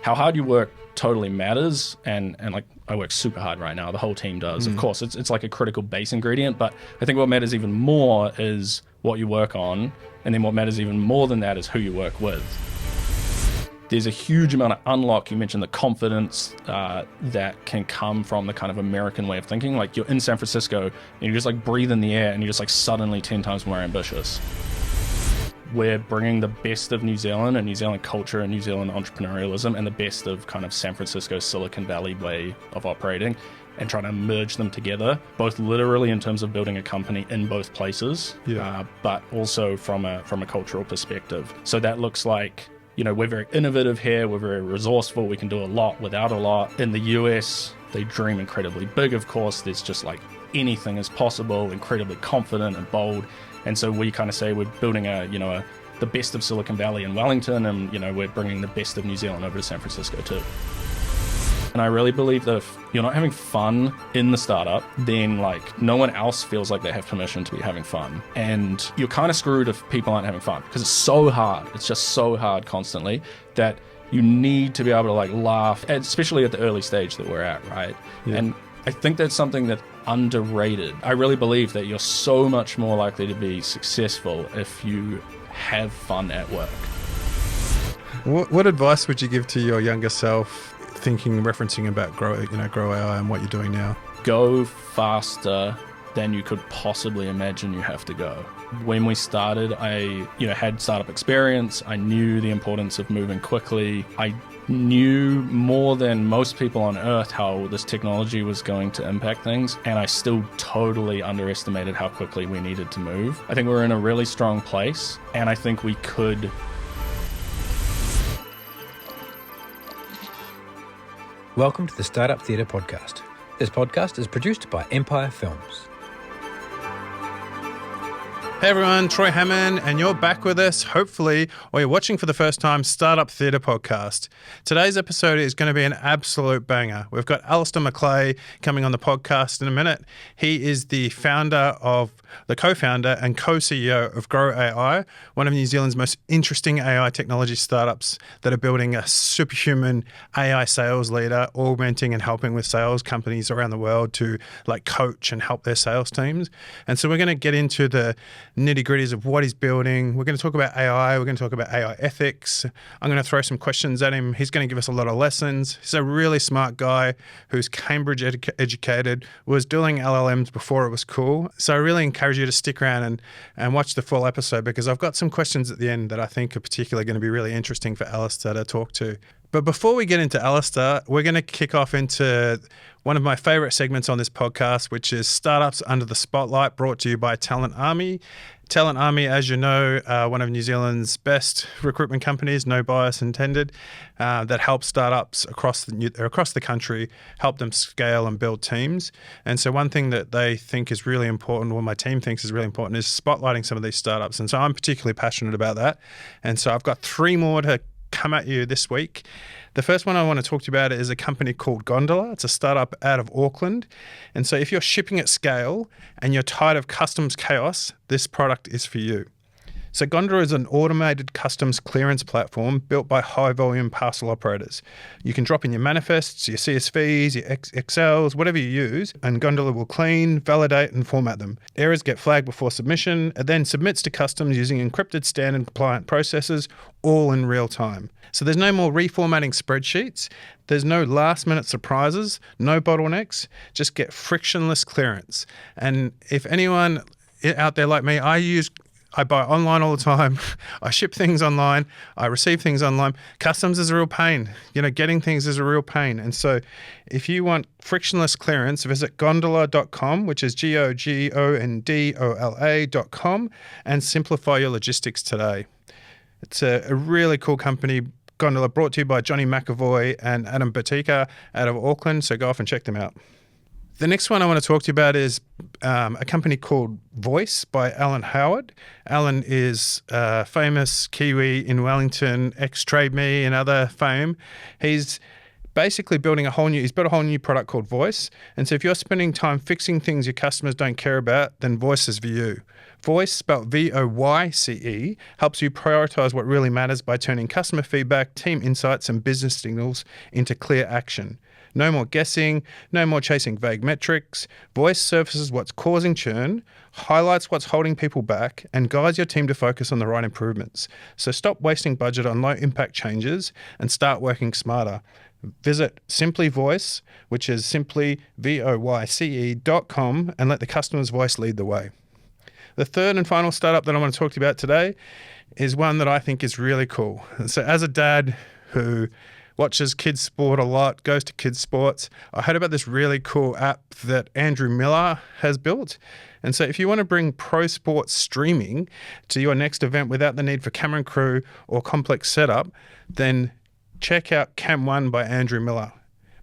how hard you work totally matters, and like I work super hard right now. The whole team does. Of course, it's like a critical base ingredient, but I think what matters even more is what you work on, and then what matters even more than that is who you work with. There's a huge amount of unlock. You mentioned the confidence that can come from the kind of American way of thinking. Like you're in San Francisco and you just like breathe in the air and you're just like suddenly 10 times more ambitious. We're bringing the best of New Zealand and New Zealand culture and New Zealand entrepreneurialism and the best of kind of San Francisco, Silicon Valley way of operating and trying to merge them together, both literally in terms of building a company in both places, but also from a cultural perspective. So that looks like, you know, we're very innovative here, we're very resourceful, we can do a lot without a lot. In the US, they dream incredibly big, of course. There's just like anything is possible, incredibly confident and bold. And so we kind of say we're building the best of Silicon Valley in Wellington, and, you know, we're bringing the best of New Zealand over to San Francisco too. And I really believe that if you're not having fun in the startup, then like no one else feels like they have permission to be having fun. And you're kind of screwed if people aren't having fun, because it's so hard. It's just so hard constantly that you need to be able to like laugh, especially at the early stage that we're at, right? Yeah. And I think that's something that's underrated. I really believe that you're so much more likely to be successful if you have fun at work. What advice would you give to your younger self, referencing about Grow AI and what you're doing now? Go faster than you could possibly imagine you have to go. When we started, I had startup experience. I knew the importance of moving quickly. I knew more than most people on earth how this technology was going to impact things, and I still totally underestimated how quickly we needed to move. I think we're in a really strong place, and I think we could. Welcome to the Startup Theatre Podcast. This podcast is produced by Empire Films. Hey everyone, Troy Hammond, and you're back with us, hopefully, or you're watching for the first time, Startup Theatre Podcast. Today's episode is going to be an absolute banger. We've got Alistair McLeay coming on the podcast in a minute. He is the co-founder and co-CEO of Grow AI, one of New Zealand's most interesting AI technology startups that are building a superhuman AI sales leader, augmenting and helping with sales companies around the world to like coach and help their sales teams. And so we're going to get into the nitty-gritties of what he's building. We're going to talk about AI. We're going to talk about AI ethics. I'm going to throw some questions at him. He's going to give us a lot of lessons. He's a really smart guy who's Cambridge educated, was doing LLMs before it was cool. So I really encourage you to stick around and watch the full episode, because I've got some questions at the end that I think are particularly going to be really interesting for Alistair to talk to. But before we get into Alistair, we're going to kick off into one of my favorite segments on this podcast, which is Startups Under the Spotlight, brought to you by Talent Army. Talent Army, as you know, one of New Zealand's best recruitment companies, no bias intended, that helps startups across the country, help them scale and build teams. And so one thing that they think is really important, or my team thinks is really important, is spotlighting some of these startups. And so I'm particularly passionate about that. And so I've got 3 more to come at you this week. The first one I want to talk to you about is a company called Gondola. It's a startup out of Auckland. And so if you're shipping at scale and you're tired of customs chaos, this product is for you. So Gondola is an automated customs clearance platform built by high-volume parcel operators. You can drop in your manifests, your CSVs, your Excels, whatever you use, and Gondola will clean, validate, and format them. Errors get flagged before submission, and then submits to customs using encrypted standard compliant processes, all in real time. So there's no more reformatting spreadsheets. There's no last-minute surprises, no bottlenecks. Just get frictionless clearance. And if anyone out there like me, I buy online all the time. I ship things online. I receive things online. Customs is a real pain. Getting things is a real pain. And so if you want frictionless clearance, visit gondola.com, which is GONDOLA.com, and simplify your logistics today. It's a really cool company. Gondola, brought to you by Johnny McAvoy and Adam Batika out of Auckland. So go off and check them out. The next one I want to talk to you about is a company called Voice by Alan Howard. Alan is a famous Kiwi in Wellington, ex-Trade Me and other fame. He's basically built a whole new product called Voice. And so if you're spending time fixing things your customers don't care about, then Voice is for you. Voice, spelled VOYCE, helps you prioritize what really matters by turning customer feedback, team insights, and business signals into clear action. No more guessing, no more chasing vague metrics. Voice surfaces what's causing churn, highlights what's holding people back, and guides your team to focus on the right improvements. So stop wasting budget on low-impact changes and start working smarter. Visit Simply Voice, which is simply voyce.com, and let the customer's voice lead the way. The third and final startup that I want to talk to you about today is one that I think is really cool. So as a dad who watches kids sport a lot, goes to kids sports, I heard about this really cool app that Andrew Miller has built. And so if you want to bring pro sports streaming to your next event without the need for camera and crew or complex setup, then check out Cam One by Andrew Miller.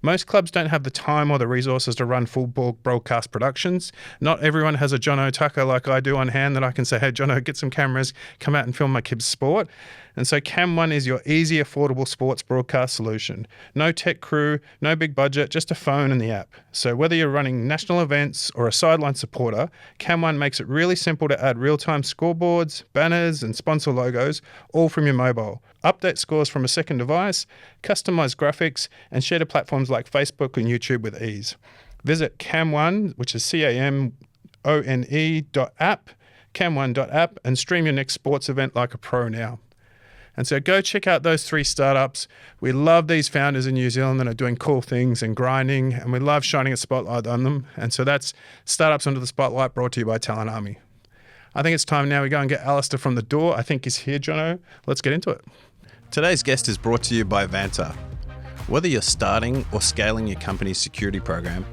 Most clubs don't have the time or the resources to run full broadcast productions. Not everyone has a Jono Tucker like I do on hand that I can say, hey, Jono, get some cameras, come out and film my kids' sport. And so Cam One is your easy, affordable sports broadcast solution. No tech crew, no big budget, just a phone and the app. So whether you're running national events or a sideline supporter, Cam One makes it really simple to add real-time scoreboards, banners, and sponsor logos, all from your mobile. Update scores from a second device, customize graphics, and share to platforms like Facebook and YouTube with ease. Visit Cam1, which is CAMONE.app, cam1.app, and stream your next sports event like a pro now. And so go check out those three startups. We love these founders in New Zealand that are doing cool things and grinding, and we love shining a spotlight on them. And so that's Startups Under the Spotlight, brought to you by Talent Army. I think it's time now we go and get Alistair from the door. I think he's here, Jono. Let's get into it. Today's guest is brought to you by Vanta. Whether you're starting or scaling your company's security program,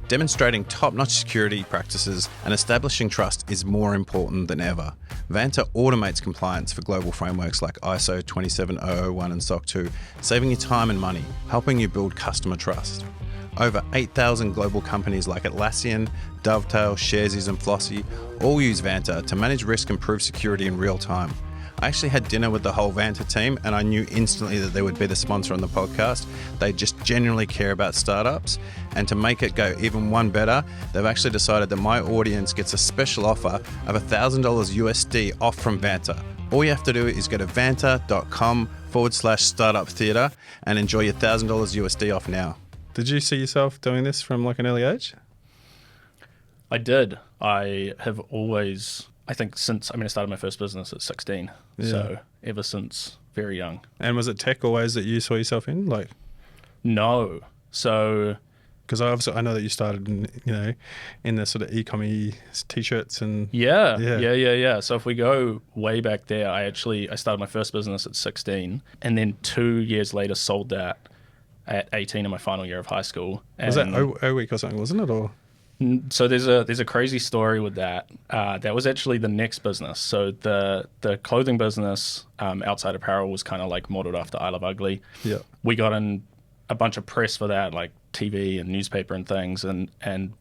demonstrating top-notch security practices and establishing trust is more important than ever. Vanta automates compliance for global frameworks like ISO 27001 and SOC 2, saving you time and money, helping you build customer trust. Over 8,000 global companies like Atlassian, Dovetail, Sharesies and Flossy all use Vanta to manage risk and prove security in real time. I actually had dinner with the whole Vanta team and I knew instantly that they would be the sponsor on the podcast. They just genuinely care about startups, and to make it go even one better, they've actually decided that my audience gets a special offer of $1,000 USD off from Vanta. All you have to do is go to vanta.com/startup theatre and enjoy your $1,000 USD off now. Did you see yourself doing this from like an early age? I did. I have always, I think since, I started my first business at 16. Yeah. So ever since very young. And was it tech always that you saw yourself in? Like, no. So, because I know that you started in the sort of e-commerce t-shirts and yeah. So if we go way back there, I started my first business at 16, and then 2 years later sold that at 18 in my final year of high school. Was that O Week or something, wasn't it? Or so there's a crazy story with that. That was actually the next business. So the clothing business, Outside Apparel, was kind of like modeled after I Love Ugly. Yeah. We got in a bunch of press for that, like TV and newspaper and things, and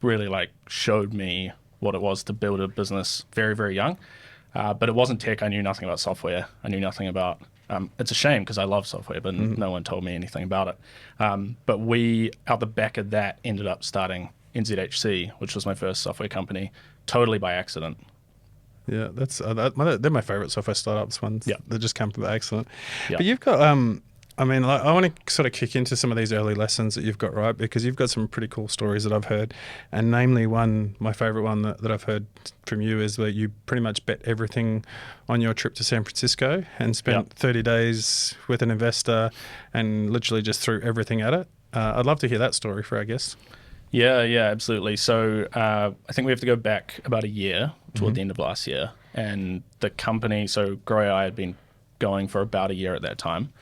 really like showed me what it was to build a business very, very young. But it wasn't tech. I knew nothing about software. I knew nothing about. It's a shame because I love software, but no one told me anything about it. But we, out the back of that, ended up starting NZHC, which was my first software company, totally by accident. Yeah, they're my favorite software startups ones. Yeah. They just come from accident. Yeah. But you've got, I want to sort of kick into some of these early lessons that you've got, right? Because you've got some pretty cool stories that I've heard. And namely my favorite one that I've heard from you is that you pretty much bet everything on your trip to San Francisco and spent 30 days with an investor and literally just threw everything at it. I'd love to hear that story for our guests. Yeah, absolutely. So I think we have to go back about a year toward the end of last year. And the company, so Grow AI had been going for about a year at that time.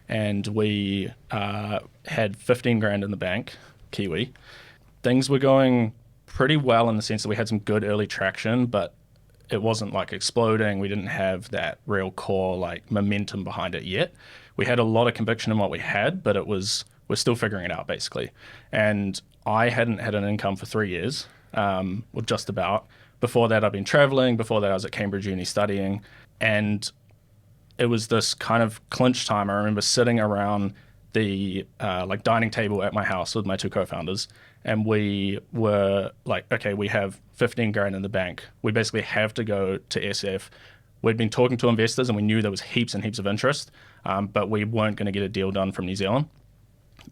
And we had 15 grand in the bank, Kiwi. Things were going pretty well in the sense that we had some good early traction, but it wasn't like exploding. We didn't have that real core like momentum behind it yet. We had a lot of conviction in what we had, but we're still figuring it out basically. And I hadn't had an income for 3 years, or just about. Before that, I'd been traveling. Before that, I was at Cambridge Uni studying. And it was this kind of clinch time. I remember sitting around the like dining table at my house with my two co-founders, and we were like, okay, we have 15 grand in the bank. We basically have to go to SF. We'd been talking to investors, and we knew there was heaps and heaps of interest, but we weren't going to get a deal done from New Zealand.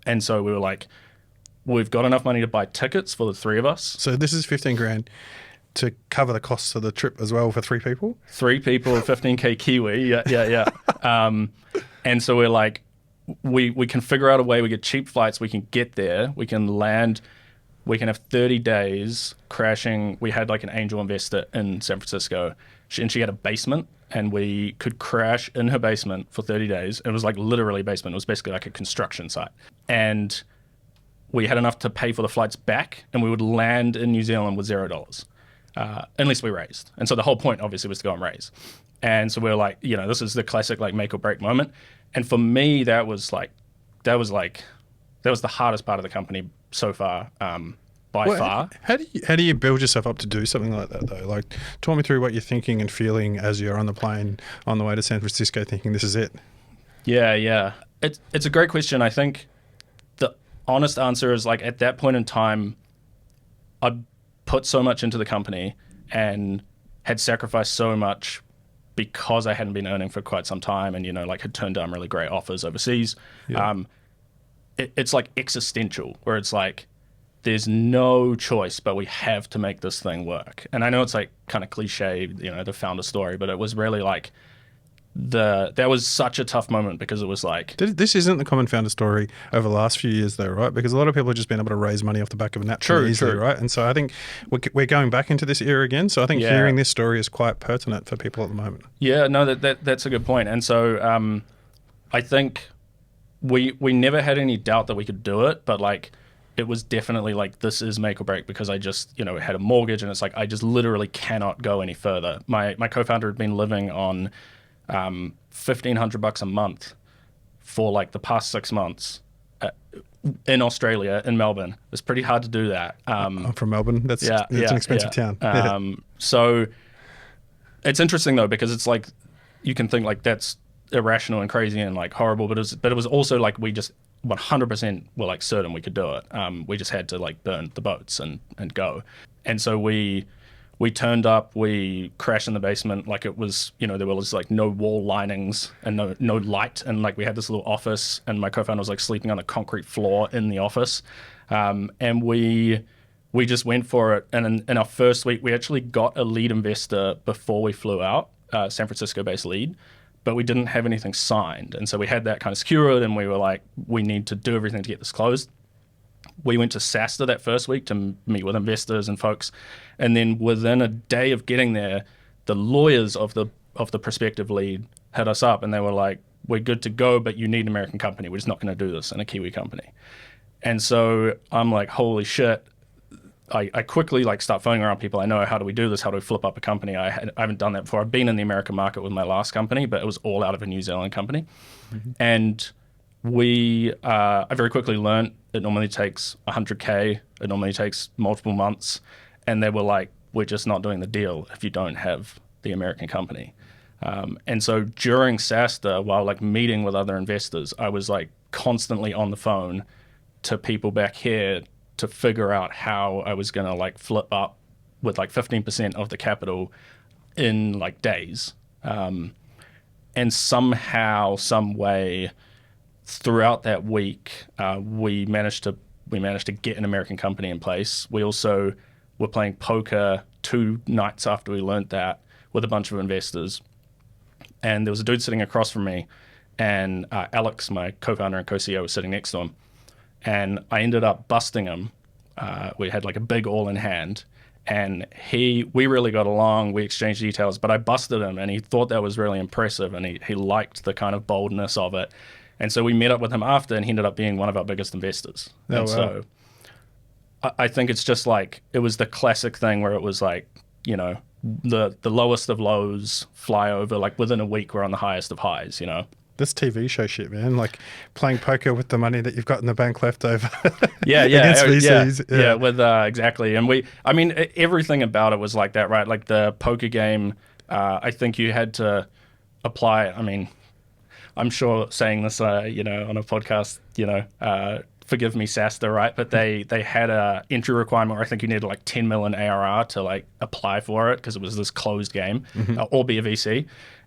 And so we were like, we've got enough money to buy tickets for the three of us. So this is 15 grand to cover the costs of the trip as well for 3 people? 3 people, 15K Kiwi, yeah. And so we're like, we can figure out a way, we get cheap flights, we can get there, we can land, we can have 30 days crashing. We had like an angel investor in San Francisco, and she had a basement, and we could crash in her basement for 30 days. It was like literally a basement. It was basically like a construction site. And we had enough to pay for the flights back, and we would land in New Zealand with $0, unless we raised. And so the whole point obviously was to go and raise. And so we were like, this is the classic like make or break moment. And for me, that was the hardest part of the company so far, by far. How do you build yourself up to do something like that though? Like, talk me through what you're thinking and feeling as you're on the plane on the way to San Francisco, thinking this is it. Yeah. It's a great question. I think the honest answer is like at that point in time, I'd put so much into the company and had sacrificed so much because I hadn't been earning for quite some time, and like had turned down really great offers overseas. Yeah. It's like existential, where it's like there's no choice, but we have to make this thing work. And I know it's like kind of cliche, the founder story, but it was really like that was such a tough moment, because it was like... This isn't the common founder story over the last few years though, right? Because a lot of people have just been able to raise money off the back of a napkin easily, right? And so I think we're going back into this era again. So I think hearing this story is quite pertinent for people at the moment. Yeah, no, that's a good point. And so I think we never had any doubt that we could do it, but like it was definitely like, this is make or break, because I just, had a mortgage, and it's like, I just literally cannot go any further. My co-founder had been living on $1,500 a month for like the past 6 months in Australia, in Melbourne. It's pretty hard to do that. I'm from Melbourne. That's an expensive town. So it's interesting though, because it's like, you can think like that's irrational and crazy and like horrible, but it was also like, we just 100% were like certain we could do it. We just had to like burn the boats and go. And so we turned up, we crashed in the basement, like it was, there was like no wall linings and no light. And like we had this little office, and my co-founder was like sleeping on a concrete floor in the office. And we just went for it. And in our first week, we actually got a lead investor before we flew out, San Francisco-based lead, but we didn't have anything signed. And so we had that kind of secured, and we were like, we need to do everything to get this closed. We went to SaaStr that first week to meet with investors and folks, and then within a day of getting there, the lawyers of the prospective lead hit us up, and they were like, "We're good to go, but you need an American company. We're just not going to do this in a Kiwi company." And so I'm like, "Holy shit!" I quickly like start phoning around people I know. How do we do this? How do we flip up a company? I haven't done that before. I've been in the American market with my last company, but it was all out of a New Zealand company, and I very quickly learned it normally takes 100K. It normally takes multiple months. And they were like, we're just not doing the deal if you don't have the American company. And so during SaaStr, while like meeting with other investors, I was like constantly on the phone to people back here to figure out how I was going to like flip up with like 15% of the capital in like days. And somehow, some way, throughout that week, we managed to get an American company in place. We also were playing poker 2 nights after we learned that with a bunch of investors. And there was a dude sitting across from me, and Alex, my co-founder and co-CEO, was sitting next to him. And I ended up busting him. We had like a big all in hand. And we really got along, we exchanged details, but I busted him, and he thought that was really impressive, and he liked the kind of boldness of it. And so we met up with him after, and he ended up being one of our biggest investors. So I think it's just like, it was the classic thing where it was like, the lowest of lows fly over, like within a week we're on the highest of highs, This TV show shit, man, like playing poker with the money that you've got in the bank left over. Against VCs. Yeah, with exactly. And everything about it was like that, right? Like the poker game, I think you had to apply, I'm sure saying this, on a podcast, forgive me, SaaStr, right? But they had a entry requirement where I think you needed like 10 million ARR to like apply for it because it was this closed game, or be a VC.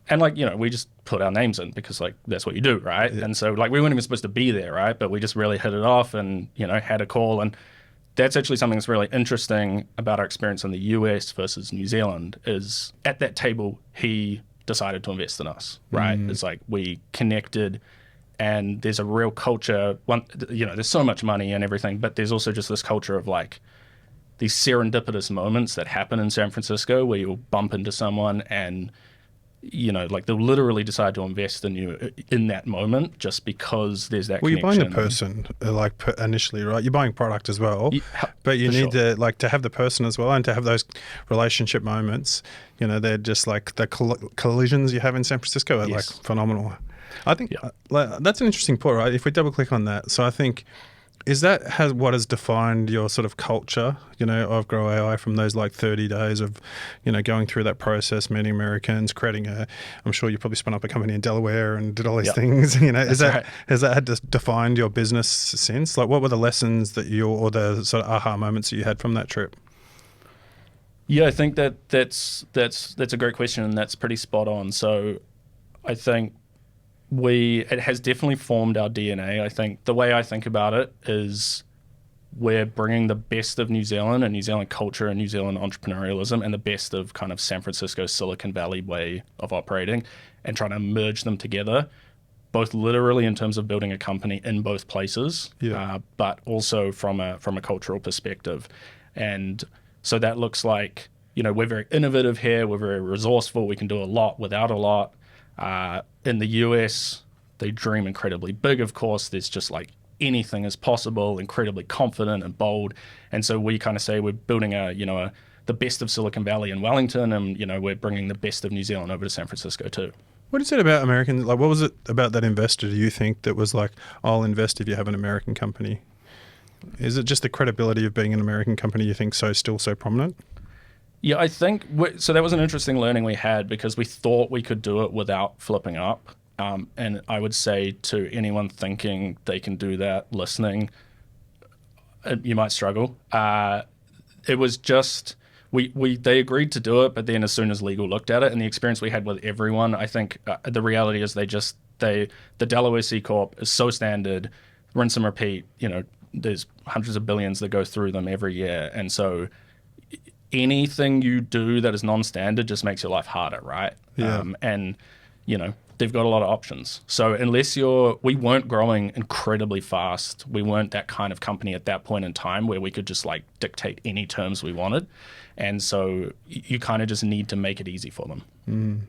And like, we just put our names in because like that's what you do, right? Yeah. And so like we weren't even supposed to be there, right? But we just really hit it off and, had a call. And that's actually something that's really interesting about our experience in the US versus New Zealand is at that table, he decided to invest in us, right? It's like we connected and there's a real culture. There's so much money and everything, but there's also just this culture of like these serendipitous moments that happen in San Francisco where you'll bump into someone and like they'll literally decide to invest in you in that moment just because there's that connection. Well, you're buying the person initially, right? You're buying product as well, but you need to have the person as well and to have those relationship moments. They're just like the collisions you have in San Francisco are like phenomenal. I think that's an interesting point, right? If we double click on that. So I think, is that what has defined your sort of culture, of Grow AI from those like 30 days of, going through that process, meeting Americans, creating I'm sure you probably spun up a company in Delaware and did all these things, has that defined your business since? Like what were the lessons or the sort of aha moments that you had from that trip? Yeah, I think that's a great question and that's pretty spot on. So I think it has definitely formed our DNA. I think the way I think about it is we're bringing the best of New Zealand and New Zealand culture and New Zealand entrepreneurialism and the best of kind of San Francisco, Silicon Valley way of operating and trying to merge them together, both literally in terms of building a company in both places, but also from a cultural perspective. And so that looks like, we're very innovative here, we're very resourceful, we can do a lot without a lot. In the US, they dream incredibly big, of course. There's just like anything is possible, incredibly confident and bold. And so we kind of say we're building the best of Silicon Valley in Wellington and, we're bringing the best of New Zealand over to San Francisco too. What is it about American, like what was it about that investor do you think that was like, I'll invest if you have an American company? Is it just the credibility of being an American company you think still so prominent? Yeah, I think, so that was an interesting learning we had because we thought we could do it without flipping up. And I would say to anyone thinking they can do that, listening, you might struggle. It was just, they agreed to do it, but then as soon as legal looked at it and the experience we had with everyone, I think the reality is the Delaware C Corp is so standard, rinse and repeat, there's hundreds of billions that go through them every year. And so anything you do that is non-standard just makes your life harder, right? Yeah. And, they've got a lot of options. So unless we weren't growing incredibly fast, we weren't that kind of company at that point in time where we could just like dictate any terms we wanted. And so you kind of just need to make it easy for them.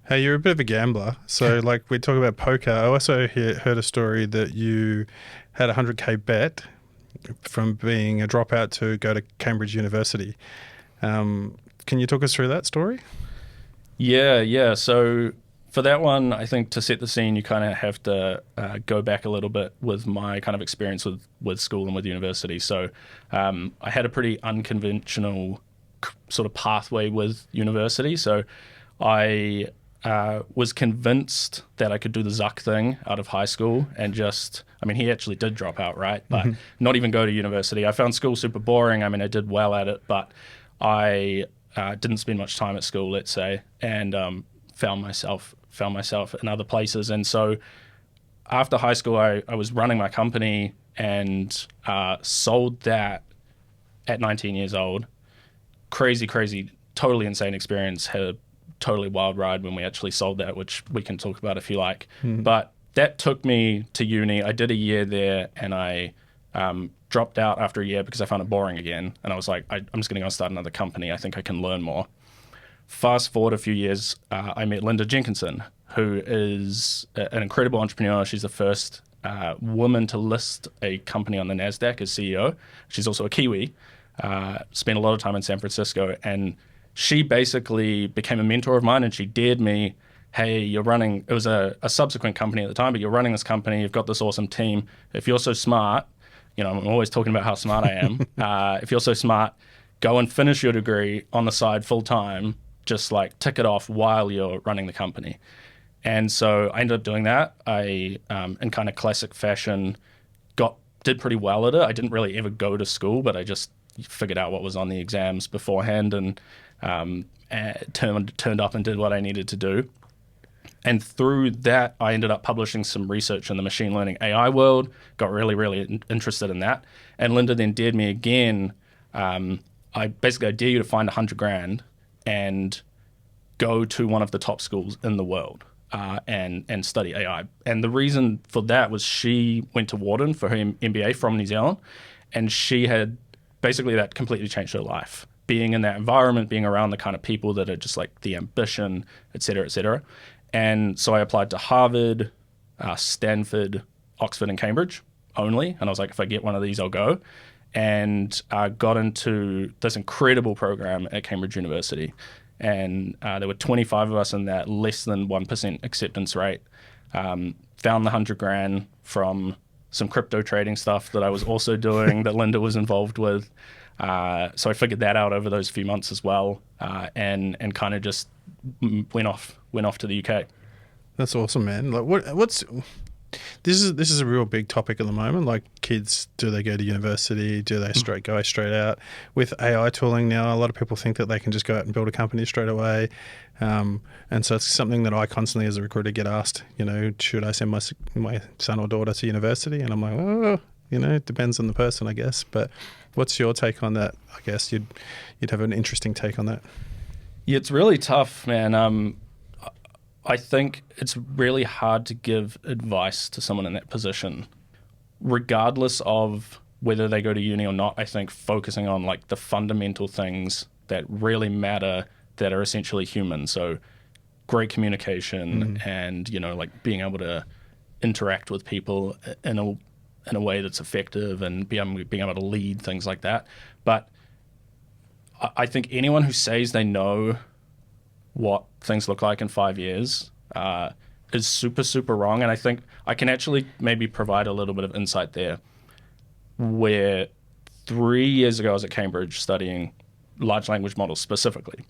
Hey, you're a bit of a gambler. So like we talk about poker. I also heard a story that you had a 100K bet from being a dropout to go to Cambridge University. Can you talk us through that story? Yeah. So for that one, I think to set the scene, you kind of have to go back a little bit with my kind of experience with school and with university. So I had a pretty unconventional sort of pathway with university. So I was convinced that I could do the Zuck thing out of high school and he actually did drop out, right? But not even go to university. I found school super boring. I did well at it, but I didn't spend much time at school, let's say, and found myself in other places. And so after high school, I was running my company and sold that at 19 years old. Crazy, totally insane experience. Had a totally wild ride when we actually sold that, which we can talk about if you like. But that took me to uni. I did a year there and I dropped out after a year because I found it boring again. And I was like, I'm just going to go and start another company. I think I can learn more. Fast forward a few years, I met Linda Jenkinson, who is an incredible entrepreneur. She's the first woman to list a company on the NASDAQ as CEO. She's also a Kiwi, spent a lot of time in San Francisco, and she basically became a mentor of mine, and she dared me, hey, you're running, it was a subsequent company at the time, but you're running this company, you've got this awesome team. If you're so smart, I'm always talking about how smart I am. If you're so smart, go and finish your degree on the side full time, just like tick it off while you're running the company. And so I ended up doing that. I, in kind of classic fashion, did pretty well at it. I didn't really ever go to school, but I just figured out what was on the exams beforehand and turned up and did what I needed to do. And through that, I ended up publishing some research in the machine learning AI world, got really, really interested in that. And Linda then dared me again. I dare you to find $100,000 and go to one of the top schools in the world and study AI. And the reason for that was she went to Wharton for her MBA from New Zealand, and she had basically that completely changed her life. Being in that environment, being around the kind of people that are just like the ambition, et cetera, et cetera. And so I applied to Harvard, Stanford, Oxford, and Cambridge only. And I was like, if I get one of these, I'll go. And I got into this incredible program at Cambridge University. And there were 25 of us in that, less than 1% acceptance rate. Found the $100,000 from some crypto trading stuff that I was also doing that Linda was involved with. So I figured that out over those few months as well, and kind of just went off to the UK. That's awesome, man. Like, what's this is a real big topic at the moment. Like, kids, do they go to university? Do they go straight out? With AI tooling now, a lot of people think that they can just go out and build a company straight away. And so it's something that I constantly, as a recruiter, get asked. Should I send my son or daughter to university? And I'm like, oh, it depends on the person, I guess. But what's your take on that? I guess you'd have an interesting take on that. Yeah, it's really tough, man. I think it's really hard to give advice to someone in that position, regardless of whether they go to uni or not. I think focusing on like the fundamental things that really matter, that are essentially human. So great communication and, like being able to interact with people in a way that's effective and being able to lead, things like that. But I think anyone who says they know what things look like in 5 years is super, super wrong. And I think I can actually maybe provide a little bit of insight there, where 3 years ago I was at Cambridge studying large language models specifically.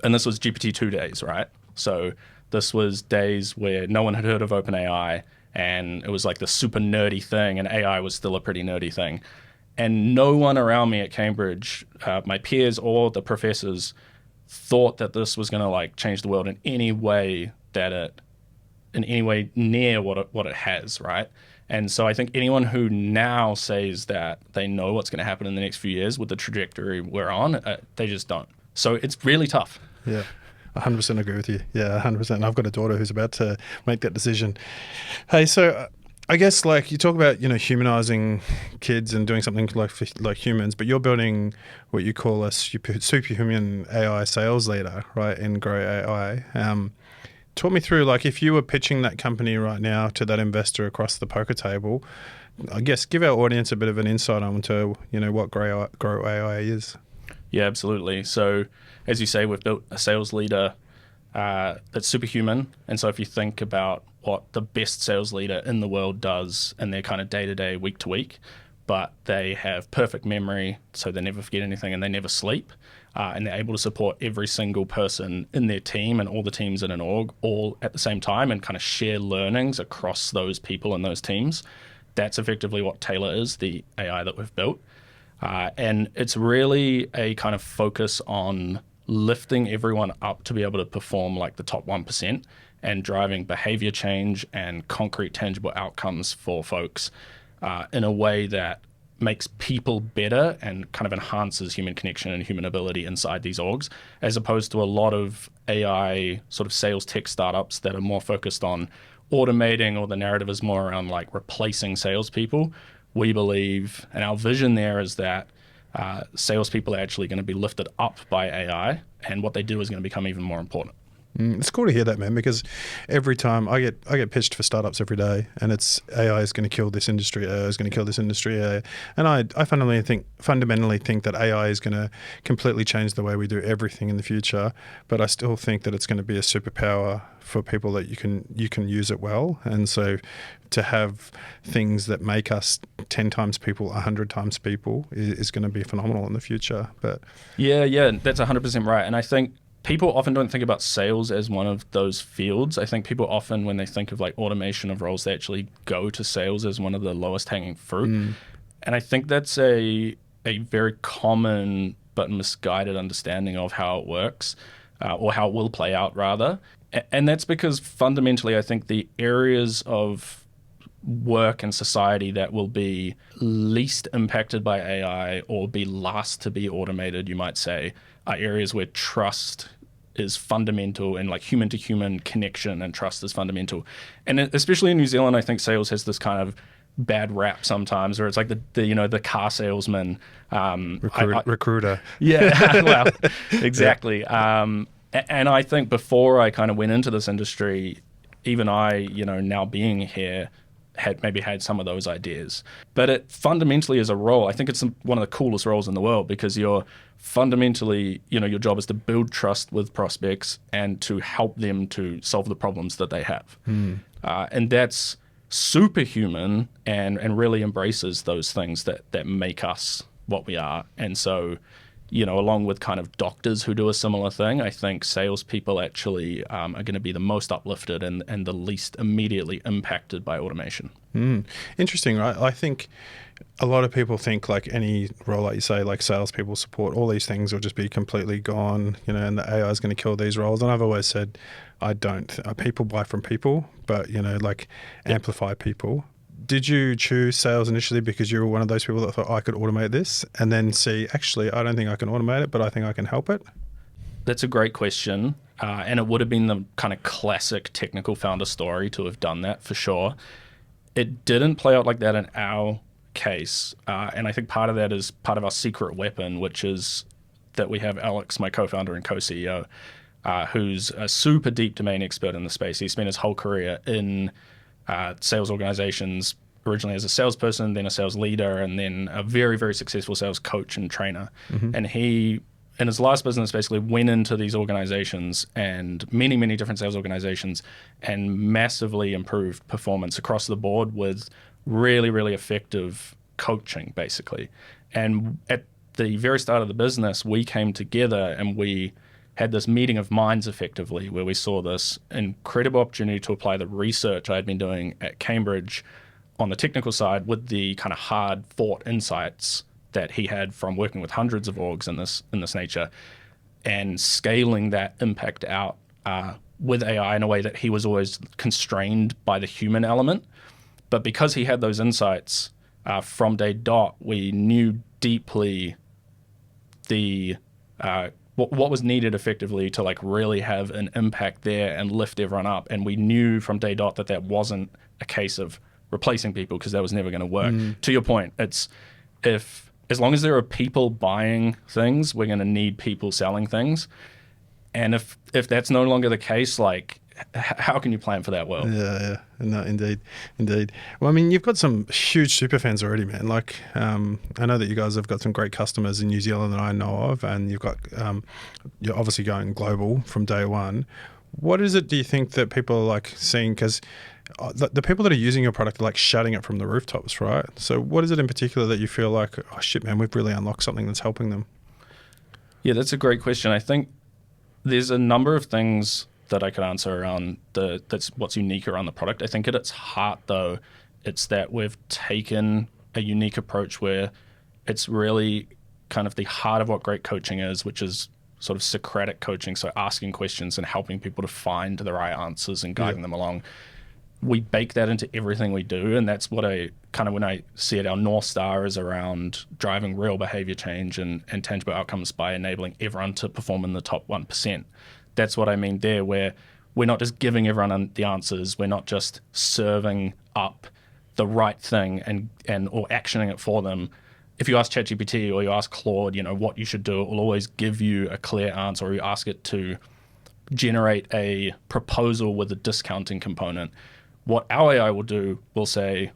And this was GPT-2 days, right? So this was days where no one had heard of OpenAI, and it was like the super nerdy thing, and AI was still a pretty nerdy thing. And no one around me at Cambridge, my peers or the professors, thought that this was going to like change the world in any way near what it has, right? And so I think anyone who now says that they know what's going to happen in the next few years with the trajectory we're on, they just don't. So it's really tough. Yeah. 100% agree with you. Yeah, 100%. I've got a daughter who's about to make that decision. Hey, so I guess like you talk about, humanizing kids and doing something like humans, but you're building what you call a superhuman AI sales leader, right, in Grow AI. Talk me through, like, if you were pitching that company right now to that investor across the poker table, I guess give our audience a bit of an insight onto, what Grow AI is. Yeah, absolutely. So as you say, we've built a sales leader that's superhuman. And so if you think about what the best sales leader in the world does in their kind of day-to-day, week-to-week, but they have perfect memory, so they never forget anything and they never sleep, and they're able to support every single person in their team and all the teams in an org all at the same time and kind of share learnings across those people and those teams. That's effectively what Taylor is, the AI that we've built. And it's really a kind of focus on lifting everyone up to be able to perform like the top 1% and driving behavior change and concrete, tangible outcomes for folks in a way that makes people better and kind of enhances human connection and human ability inside these orgs, as opposed to a lot of AI sort of sales tech startups that are more focused on automating, or the narrative is more around like replacing salespeople. We believe, and our vision there is that salespeople are actually going to be lifted up by AI, and what they do is going to become even more important. It's cool to hear that, man, because every time I get pitched for startups every day, and it's AI is going to kill this industry, AI is going to kill this industry, and I fundamentally think that AI is going to completely change the way we do everything in the future. But I still think that it's going to be a superpower for people that you can use it well. And so to have things that make us 10 times people, 100 times people is going to be phenomenal in the future. But yeah, that's 100% right. And I think people often don't think about sales as one of those fields. I think people often, when they think of like automation of roles, they actually go to sales as one of the lowest hanging fruit. And I think that's a very common but misguided understanding of how it works, or how it will play out rather. And that's because fundamentally, I think the areas of work and society that will be least impacted by AI or be last to be automated, you might say, are areas where trust is fundamental, and like human to human connection and trust is fundamental. And especially in New Zealand, I think sales has this kind of bad rap sometimes, where it's like the car salesman, recruiter. Yeah, well, exactly. And I think before I kind of went into this industry, even I, now being here, had some of those ideas. But it fundamentally is a role. I think it's one of the coolest roles in the world, because you're fundamentally, your job is to build trust with prospects and to help them to solve the problems that they have. And that's superhuman and really embraces those things that make us what we are. And so, along with kind of doctors who do a similar thing, I think salespeople actually are going to be the most uplifted and the least immediately impacted by automation. Interesting, right? I think a lot of people think like any role, like you say, like salespeople, support, all these things will just be completely gone, and the AI is going to kill these roles. And I've always said, I don't. People buy from people, but, amplify people. Did you choose sales initially because you were one of those people that thought I could automate this, and then see, actually, I don't think I can automate it, but I think I can help it? That's a great question. And it would have been the kind of classic technical founder story to have done that for sure. It didn't play out like that in our case. And I think part of that is part of our secret weapon, which is that we have Alex, my co-founder and co-CEO, who's a super deep domain expert in the space. He spent his whole career in sales organizations, originally as a salesperson, then a sales leader, and then a very, very successful sales coach and trainer. And he, in his last business, basically went into these organizations and many, many different sales organizations and massively improved performance across the board with really, really effective coaching, basically. And at the very start of the business, we came together and we had this meeting of minds effectively, where we saw this incredible opportunity to apply the research I had been doing at Cambridge on the technical side with the kind of hard fought insights that he had from working with hundreds of orgs in this nature, and scaling that impact out with AI in a way that he was always constrained by the human element. But because he had those insights from day dot, we knew deeply the what was needed effectively to like really have an impact there and lift everyone up. And we knew from day dot that wasn't a case of replacing people, because that was never going to work. To your point, it's as long as there are people buying things, we're going to need people selling things. And if that's no longer the case, like, how can you plan for that world? Yeah. No, indeed. Well, I mean, you've got some huge super fans already, man. Like, I know that you guys have got some great customers in New Zealand that I know of, and you've got, you're obviously going global from day one. What is it, do you think, that people are like seeing? Because the people that are using your product are like shouting it from the rooftops, right? So what is it in particular that you feel like, oh shit, man, we've really unlocked something that's helping them? Yeah, that's a great question. I think there's a number of things that I could answer around that's what's unique around the product. I think at its heart, though, it's that we've taken a unique approach where it's really kind of the heart of what great coaching is, which is sort of Socratic coaching, so asking questions and helping people to find the right answers and guiding them along. We bake that into everything we do, and that's what I kind of, when I see it, our North Star is around driving real behavior change and tangible outcomes by enabling everyone to perform in the top 1%. That's what I mean there, where we're not just giving everyone the answers, we're not just serving up the right thing and or actioning it for them. If you ask ChatGPT or you ask Claude, what you should do, it will always give you a clear answer, or you ask it to generate a proposal with a discounting component. What our AI will do will say,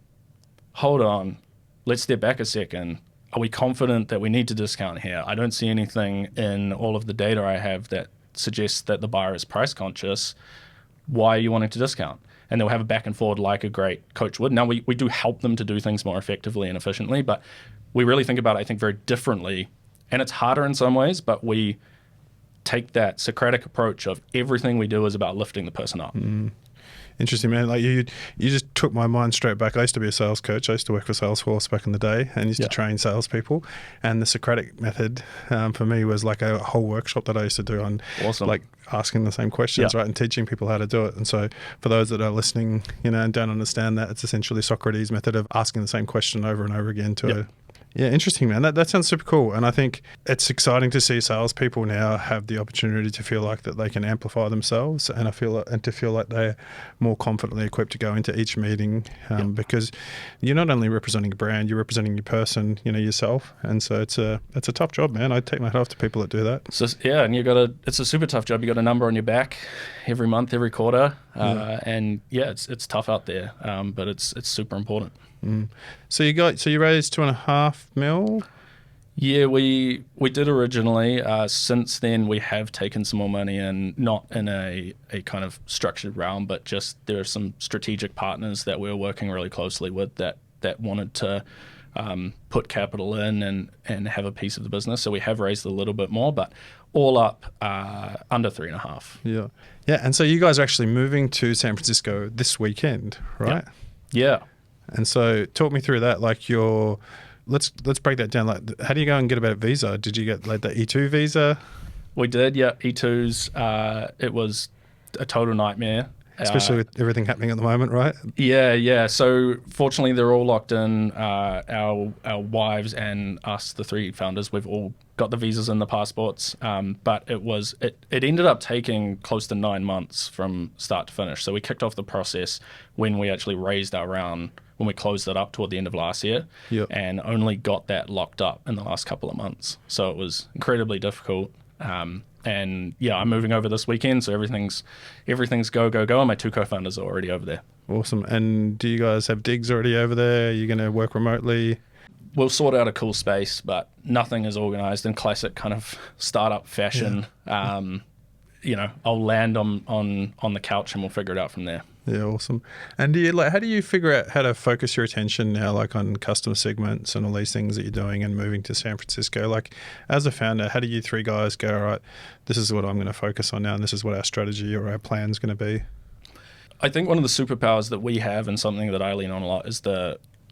hold on, let's step back a second. Are we confident that we need to discount here? I don't see anything in all of the data I have that suggests that the buyer is price conscious. Why are you wanting to discount? And they'll have a back and forward like a great coach would. Now, we do help them to do things more effectively and efficiently, but we really think about it, I think, very differently. And it's harder in some ways, but we take that Socratic approach of everything we do is about lifting the person up. Interesting, man. Like you just took my mind straight back. I used to be a sales coach. I used to work for Salesforce back in the day and used to train salespeople. And the Socratic method for me was like a whole workshop that I used to do on like asking the same questions, right, and teaching people how to do it. And so for those that are listening, and don't understand that, it's essentially Socrates' method of asking the same question over and over again to Yeah, interesting, man. That sounds super cool. And I think it's exciting to see salespeople now have the opportunity to feel like that they can amplify themselves and to feel like they're more confidently equipped to go into each meeting because you're not only representing a brand, you're representing your person, yourself. And so it's a tough job, man. I take my hat off to people that do that. So, and it's a super tough job. You got a number on your back every month, every quarter. And it's tough out there, but it's super important. So you raised 2.5 mil? Yeah, we did originally. Since then, we have taken some more money in, not in a kind of structured realm, but just there are some strategic partners that we're working really closely with that wanted to put capital in and have a piece of the business. So we have raised a little bit more, but all up under 3.5. Yeah. And so you guys are actually moving to San Francisco this weekend, right? Yeah. And so talk me through that. Like let's break that down. Like, how do you go and get a visa? Did you get like the E2 visa? We did, yeah. E2s. It was a total nightmare. Especially with everything happening at the moment, right? Yeah. So fortunately, they're all locked in. Our wives and us, the 3 founders, we've all got the visas and the passports. But it ended up taking close to 9 months from start to finish. So we kicked off the process when we actually raised our round, when we closed it up toward the end of last year, and only got that locked up in the last couple of months. So it was incredibly difficult. And I'm moving over this weekend, so everything's go, and my 2 co-founders are already over there. Awesome. And do you guys have digs already over there? Are you going to work remotely? We'll sort out a cool space, but nothing is organized in classic kind of startup fashion. I'll land on the couch and we'll figure it out from there. Yeah, awesome. And how do you figure out how to focus your attention now, like on customer segments and all these things that you're doing and moving to San Francisco? Like, as a founder, how do you 3 guys go, all right, this is what I'm going to focus on now, and this is what our strategy or our plan is going to be? I think one of the superpowers that we have, and something that I lean on a lot, is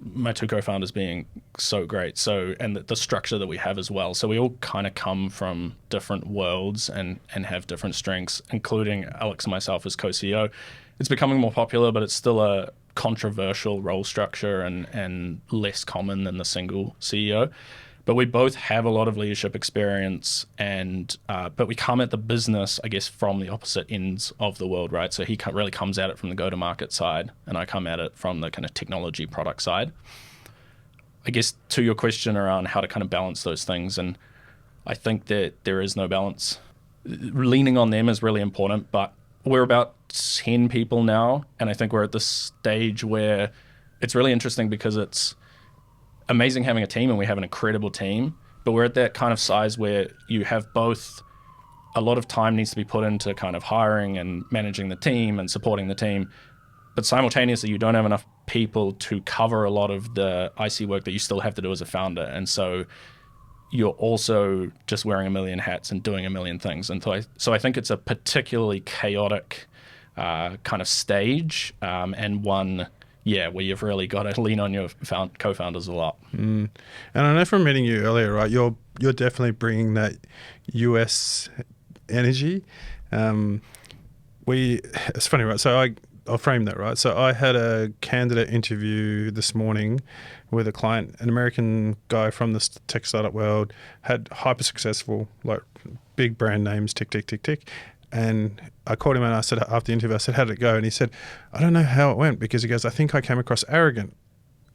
my 2 co-founders being so great. And the structure that we have as well. So we all kind of come from different worlds and have different strengths, including Alex and myself as co-CEO. It's becoming more popular, but it's still a controversial role structure and less common than the single CEO. But we both have a lot of leadership experience, but we come at the business, I guess, from the opposite ends of the world, right? So he really comes at it from the go-to-market side, and I come at it from the kind of technology product side. I guess to your question around how to kind of balance those things, and I think that there is no balance. Leaning on them is really important, but we're about 10 people now, and I think we're at this stage where it's really interesting because it's amazing having a team, and we have an incredible team, but we're at that kind of size where you have both a lot of time needs to be put into kind of hiring and managing the team and supporting the team, but simultaneously you don't have enough people to cover a lot of the IC work that you still have to do as a founder. And so you're also just wearing a million hats and doing a million things. And so I think it's a particularly chaotic kind of stage, and one, where you've really got to lean on your co-founders a lot. And I know from meeting you earlier, right, you're definitely bringing that US energy. It's funny, right? So I'll frame that, right? So I had a candidate interview this morning with a client, an American guy from the tech startup world, had hyper successful, like big brand names, tick, tick, tick, tick. And I called him and I said, after the interview, I said, how did it go? And he said, I don't know how it went, because he goes, I think I came across arrogant.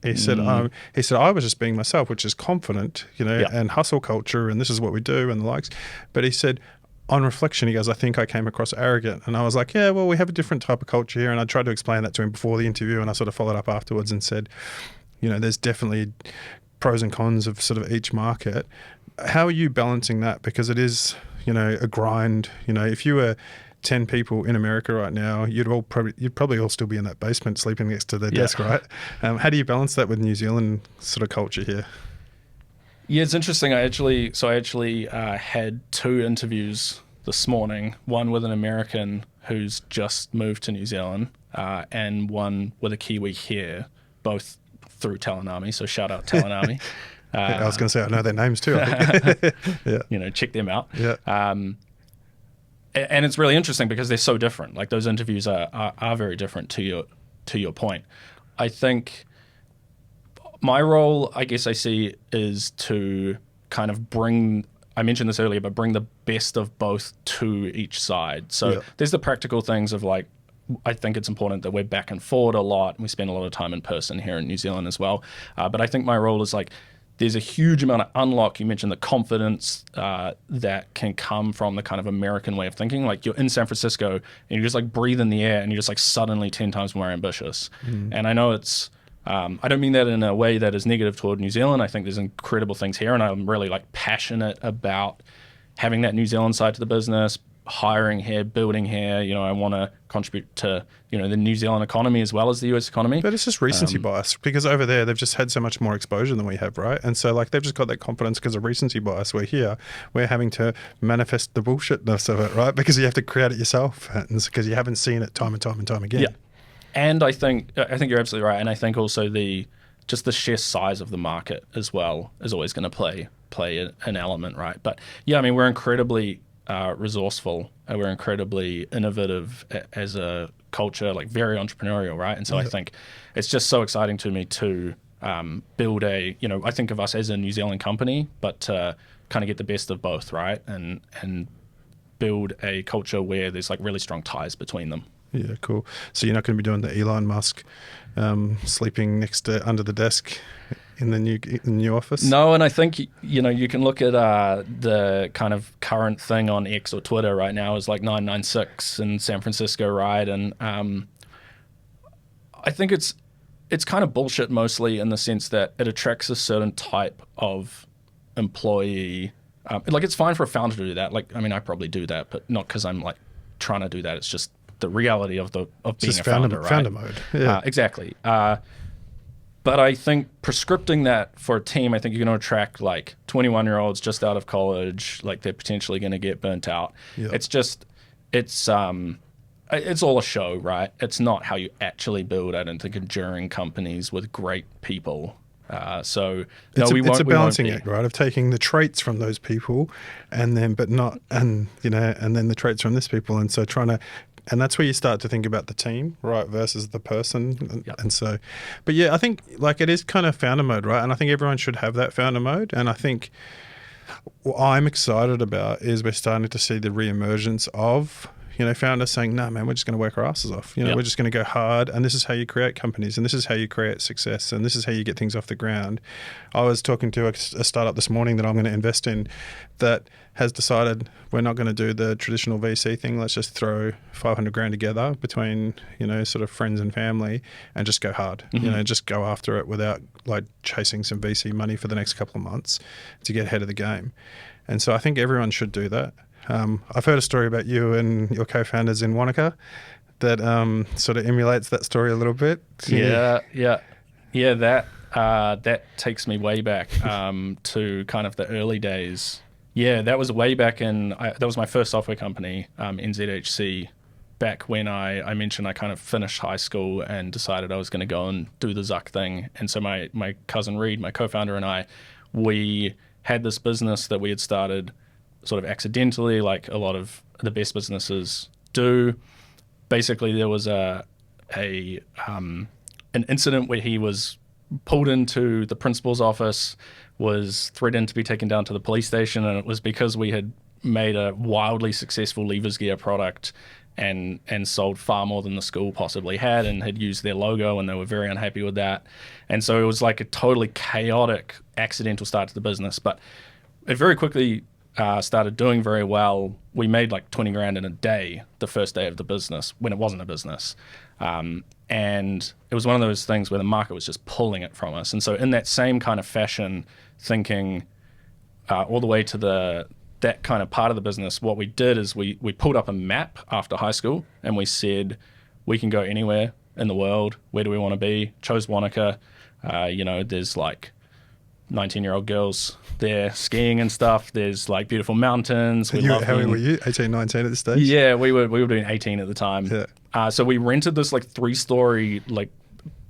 He said, I was just being myself, which is confident, and hustle culture, and this is what we do and the likes. But he said, on reflection, he goes, I think I came across arrogant. And I was like, yeah, well, we have a different type of culture here. And I tried to explain that to him before the interview, and I sort of followed up afterwards and said, there's definitely pros and cons of sort of each market. How are you balancing that? Because it is, a grind. If you were 10 people in America right now, you'd probably all still be in that basement sleeping next to their desk, right? How do you balance that with New Zealand sort of culture here? Yeah, it's interesting. I actually had 2 interviews this morning, one with an American who's just moved to New Zealand, and one with a Kiwi here, both through Talanami. So shout out Talanami. I was going to say, I know their names too. I think. Yeah. Check them out. Yeah. And it's really interesting because they're so different. Like those interviews are very different to your point. I think my role, I guess I see, is to kind of bring, I mentioned this earlier, but bring the best of both to each side. So there's the practical things of like, I think it's important that we're back and forward a lot, and we spend a lot of time in person here in New Zealand as well. But I think my role is like, there's a huge amount of unlock. You mentioned the confidence that can come from the kind of American way of thinking. Like you're in San Francisco and you just like breathe in the air and you're just like suddenly 10 times more ambitious. And I know it's, I don't mean that in a way that is negative toward New Zealand. I think there's incredible things here, and I'm really like passionate about having that New Zealand side to the business, hiring here, building here. I want to contribute to, the New Zealand economy as well as the US economy. But it's just recency bias, because over there they've just had so much more exposure than we have, right? And so like they've just got that confidence because of recency bias. We're here, we're having to manifest the bullshitness of it, right? Because you have to create it yourself, and because you haven't seen it time and time and time again. Yeah. And I think you're absolutely right. And I think also the sheer size of the market as well is always going to play an element, right? But yeah, I mean, we're incredibly resourceful. We're incredibly innovative as a culture, like very entrepreneurial, right? And so I think it's just so exciting to me to build I think of us as a New Zealand company, but to kind of get the best of both, right? And build a culture where there's like really strong ties between them. Yeah, cool. So you're not going to be doing the Elon Musk sleeping under the desk in the new office? No, and I think you can look at the kind of current thing on X or Twitter right now is like 996 in San Francisco, right? And I think it's kind of bullshit mostly in the sense that it attracts a certain type of employee. Like it's fine for a founder to do that. Like I mean, I probably do that, but not because I'm like trying to do that. It's just the reality of being a founder, right? Founder mode. Yeah. Exactly. But I think prescripting that for a team, I think you're going to attract like 21-year-olds just out of college, like they're potentially going to get burnt out. Yeah. It's all a show, right? It's not how you actually build, I don't think, enduring companies with great people. It's a balancing act, right? Of taking the traits from those people, and then the traits from this people, and so and that's where you start to think about the team, right, versus the person. And so, but yeah, I think like it is kind of founder mode, right? And I think everyone should have that founder mode. And I think what I'm excited about is we're starting to see the reemergence of founders saying, no, man, we're just going to work our asses off. We're just going to go hard, and this is how you create companies, and this is how you create success, and this is how you get things off the ground. I was talking to a startup this morning that I'm going to invest in that has decided we're not going to do the traditional VC thing. Let's just throw 500 grand together between, sort of friends and family and just go hard, just go after it without like chasing some VC money for the next couple of months to get ahead of the game. And so I think everyone should do that. I've heard a story about you and your co-founders in Wanaka that sort of emulates that story a little bit. Yeah. That takes me way back to kind of the early days. Yeah, that was way back that was my first software company, NZHC, back when I mentioned I kind of finished high school and decided I was going to go and do the Zuck thing. And so my cousin Reed, my co-founder, and we had this business that we had started sort of accidentally, like a lot of the best businesses do. Basically, there was an incident where he was pulled into the principal's office, was threatened to be taken down to the police station, and it was because we had made a wildly successful levers gear product and sold far more than the school possibly had, and had used their logo, and they were very unhappy with that. And so it was like a totally chaotic, accidental start to the business. But it very quickly started doing very well. We made like 20 grand in a day the first day of the business when it wasn't a business. And it was one of those things where the market was just pulling it from us. And so in that same kind of fashion, thinking all the way to that kind of part of the business, what we did is we pulled up a map after high school and we said, we can go anywhere in the world. Where do we want to be? Chose Wanaka. There's like 19-year-old girls there skiing and stuff. There's like beautiful mountains. How old were you? 18, 19 at this stage? Yeah, we were doing 18 at the time. Yeah. So we rented this like 3-story like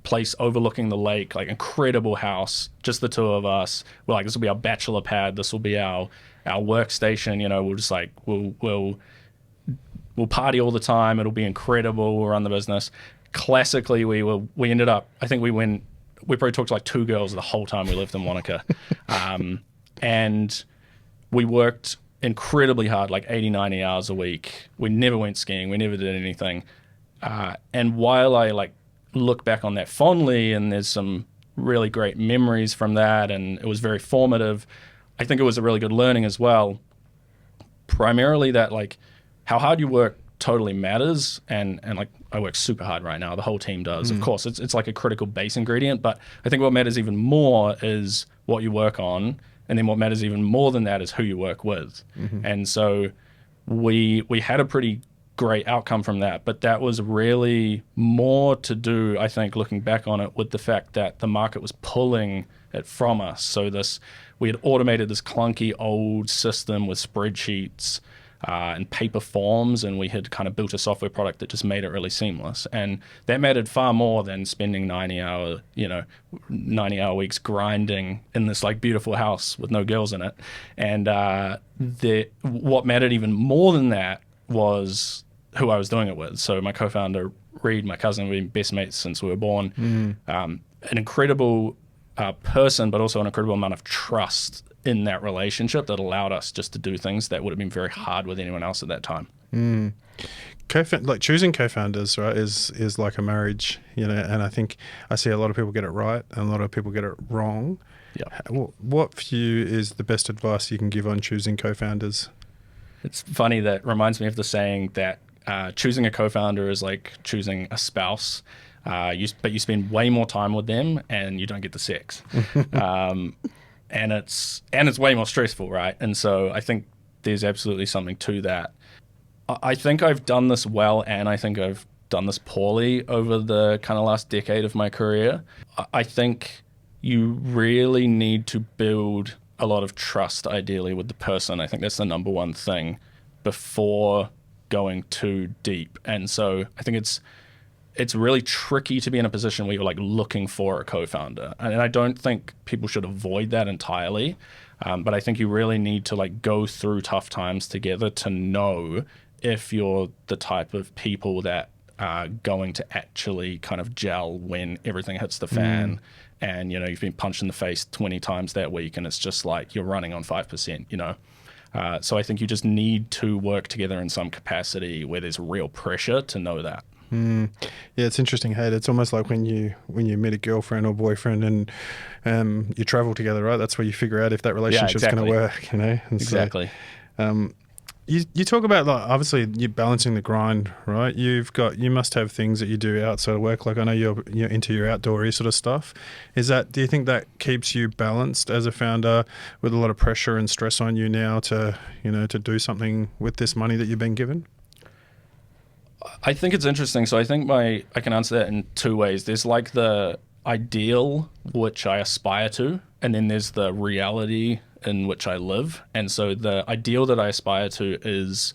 place overlooking the lake, like incredible house, just the two of us. We're like, this will be our bachelor pad. This will be our workstation. You know, we'll just like we'll party all the time. It'll be incredible. We'll run the business. Classically, we ended up. I think we probably talked to like 2 girls the whole time we lived in Wanaka, and we worked incredibly hard, like 80, 90 hours a week. We never went skiing. We never did anything. And while I like look back on that fondly, and there's some really great memories from that, and it was very formative, I think it was a really good learning as well. Primarily that like how hard you work totally matters, and like I work super hard right now. The whole team does. Of course, it's like a critical base ingredient, but I think what matters even more is what you work on, and then what matters even more than that is who you work with. And so we had a pretty great outcome from that, but that was really more to do, I think, looking back on it, with the fact that the market was pulling it from us. So we had automated this clunky old system with spreadsheets and paper forms, and we had kind of built a software product that just made it really seamless. And that mattered far more than spending 90-hour weeks grinding in this like beautiful house with no girls in it. And what mattered even more than that was who I was doing it with. So my co-founder, Reed, my cousin, we've been best mates since we were born. An incredible person, but also an incredible amount of trust in that relationship that allowed us just to do things that would have been very hard with anyone else at that time. Like choosing co-founders, right, is like a marriage, you know, and I think I see a lot of people get it right and a lot of people get it wrong. Yeah. What for you is the best advice you can give on choosing co-founders? It's funny, that reminds me of the saying that choosing a co-founder is like choosing a spouse, but you spend way more time with them and you don't get the sex. And it's way more stressful, right? And so I think there's absolutely something to that. I think I've done this well, and I think I've done this poorly over the kind of last decade of my career. I think you really need to build a lot of trust, ideally, with the person. I think that's the number one thing before going too deep. And so I think it's really tricky to be in a position where you're like looking for a co-founder. And I don't think people should avoid that entirely. But I think you really need to like go through tough times together to know if you're the type of people that are going to actually kind of gel when everything hits the fan. And, you know, you've been punched in the face 20 times that week and it's just like you're running on 5%, you know. So I think you just need to work together in some capacity where there's real pressure to know that. Yeah, it's interesting. Hey, it's almost like when you meet a girlfriend or boyfriend and you travel together, right? That's where you figure out if that relationship's going to work, you know? And exactly. So, you talk about, like, obviously you're balancing the grind, right? You must have things that you do outside of work. Like I know you're into your outdoorsy sort of stuff. Do you think that keeps you balanced as a founder with a lot of pressure and stress on you now to do something with this money that you've been given? I think it's interesting. So I think I can answer that in 2 ways. There's like the ideal, which I aspire to, and then there's the reality in which I live. And so the ideal that I aspire to is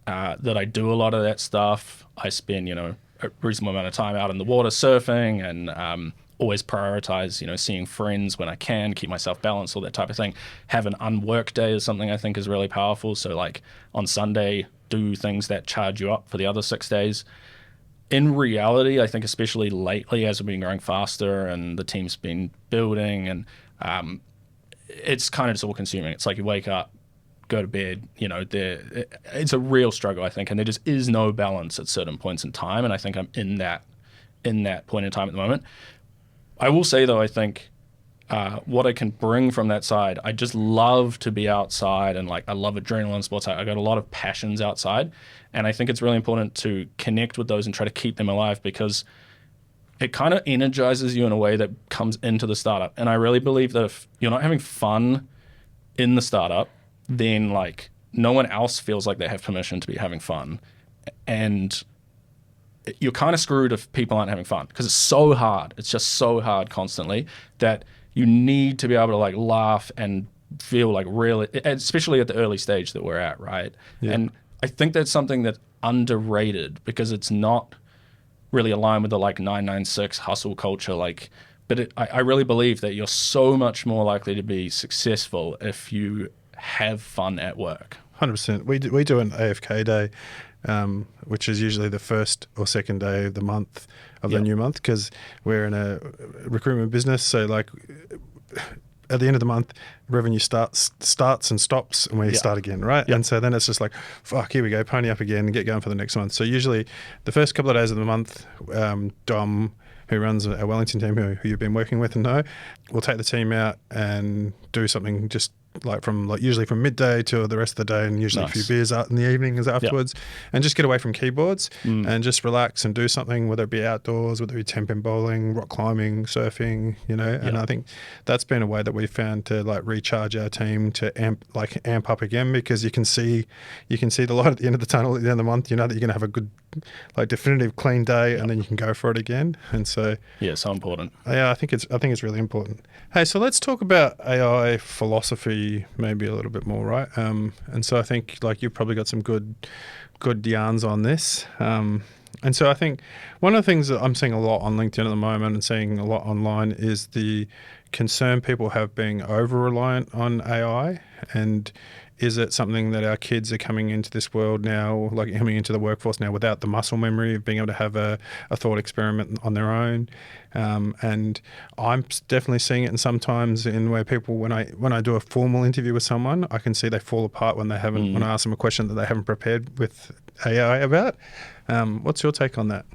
that I do a lot of that stuff. I spend, a reasonable amount of time out in the water surfing, and always prioritize, seeing friends when I can, keep myself balanced, all that type of thing. Have an unwork day is something I think is really powerful. So like on Sunday, do things that charge you up for the other 6 days. In reality, I think especially lately as we've been growing faster and the team's been building, and it's kind of just all consuming. It's like you wake up, go to bed, it's a real struggle, I think, and there just is no balance at certain points in time, and I think I'm in that point in time at the moment. I will say though, I think what I can bring from that side, I just love to be outside, and like I love adrenaline sports. I got a lot of passions outside, and I think it's really important to connect with those and try to keep them alive, because it kind of energizes you in a way that comes into the startup. And I really believe that if you're not having fun in the startup, then like no one else feels like they have permission to be having fun, and you're kind of screwed if people aren't having fun, because it's so hard. It's just so hard constantly that you need to be able to like laugh and feel like really, especially at the early stage that we're at, right? Yeah. And I think that's something that's underrated because it's not really aligned with the like 996 hustle culture. Like, but I really believe that you're so much more likely to be successful if you have fun at work. 100%. We do an AFK day, which is usually the first or second day of the month of the new month, because we're in a recruitment business. So like at the end of the month, revenue starts and stops, and we start again, right? And so then it's just like, fuck, here we go, pony up again and get going for the next month. So usually the first couple of days of the month, Dom, who runs our Wellington team, who you've been working with and know, will take the team out and do something just like from like usually from midday to the rest of the day, and usually a few beers out in the evenings afterwards, and just get away from keyboards and just relax and do something, whether it be outdoors, whether it be ten-pin bowling, rock climbing, surfing, you know. And I think that's been a way that we've found to like recharge our team to amp up again, because you can see the light at the end of the tunnel at the end of the month. You know that you're going to have a good, like, definitive clean day, and then you can go for it again. And so so important. Yeah, I think it's really important. Hey, so let's talk about AI philosophy maybe a little bit more, right? And so I think like you've probably got some good yarns on this. And so I think one of the things that I'm seeing a lot on LinkedIn at the moment and seeing a lot online is the concern people have being over-reliant on AI. And is it something that our kids are coming into this world now, like coming into the workforce now, without the muscle memory of being able to have a thought experiment on their own? And I'm definitely seeing it, and sometimes in where people, when I do a formal interview with someone, I can see they fall apart when they haven't, when I ask them a question that they haven't prepared with AI about. What's your take on that?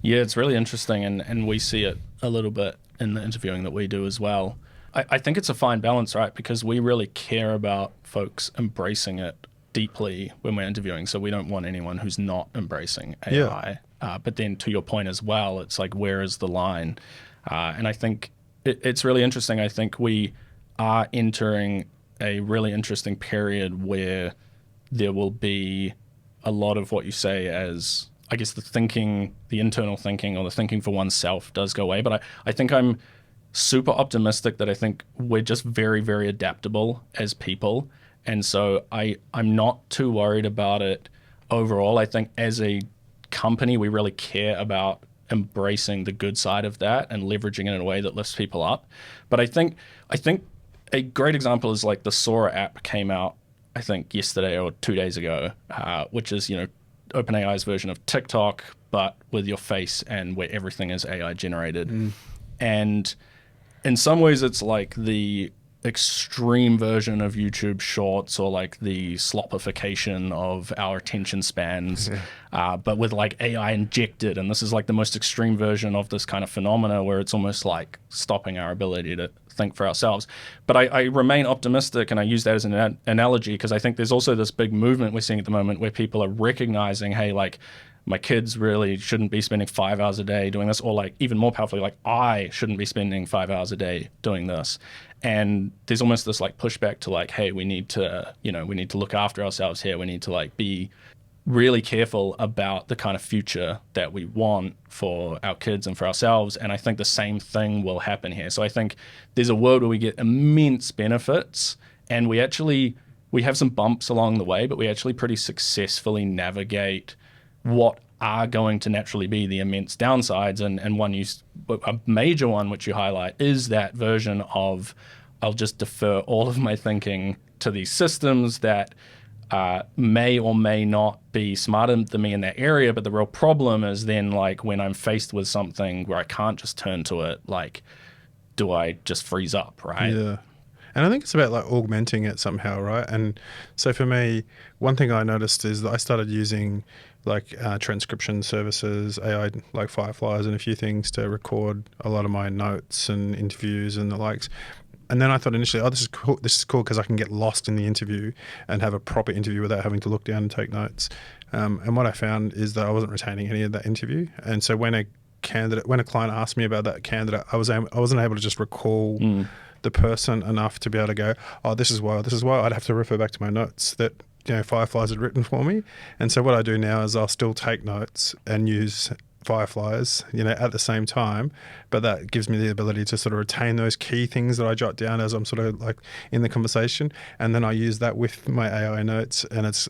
Yeah, it's really interesting, and we see it a little bit in the interviewing that we do as well. I think it's a fine balance, right? Because we really care about folks embracing it deeply when we're interviewing. So we don't want anyone who's not embracing AI. But then to your point as well, it's like, where is the line? And I think it's really interesting. I think we are entering a really interesting period where there will be a lot of what you say as, I guess, the internal thinking or the thinking for oneself does go away. But I think I'm super optimistic that I think we're just very, very adaptable as people. And so I'm not too worried about it overall. I think as a company, we really care about embracing the good side of that and leveraging it in a way that lifts people up. But I think a great example is like the Sora app came out, I think yesterday or 2 days ago, which is, OpenAI's version of TikTok, but with your face and where everything is AI generated. And in some ways, it's like the extreme version of YouTube Shorts, or like the sloppification of our attention spans, but with like AI injected. And this is like the most extreme version of this kind of phenomena where it's almost like stopping our ability to think for ourselves. But I remain optimistic, and I use that as an analogy because I think there's also this big movement we're seeing at the moment where people are recognizing, hey, like, my kids really shouldn't be spending 5 hours a day doing this, or like even more powerfully, like I shouldn't be spending 5 hours a day doing this. And there's almost this like pushback to like, hey, we need to look after ourselves here. We need to like be really careful about the kind of future that we want for our kids and for ourselves. And I think the same thing will happen here. So I think there's a world where we get immense benefits, and we have some bumps along the way, but we actually pretty successfully navigate what are going to naturally be the immense downsides. And a major one which you highlight is that version of, I'll just defer all of my thinking to these systems that may or may not be smarter than me in that area. But the real problem is then, like, when I'm faced with something where I can't just turn to it, like, do I just freeze up, right? Yeah. And I think it's about like augmenting it somehow, right? And so for me, one thing I noticed is that I started using like transcription services, AI like Fireflies and a few things to record a lot of my notes and interviews and the likes. And then I thought initially, oh, this is cool because I can get lost in the interview and have a proper interview without having to look down and take notes. And what I found is that I wasn't retaining any of that interview. And so when a client asked me about that candidate, I wasn't able to just recall the person enough to be able to go, oh, this is why. I'd have to refer back to my notes that Fireflies had written for me. And so what I do now is I'll still take notes and use fireflies, at the same time, but that gives me the ability to sort of retain those key things that I jot down as I'm sort of like in the conversation, and then I use that with my AI notes, and it's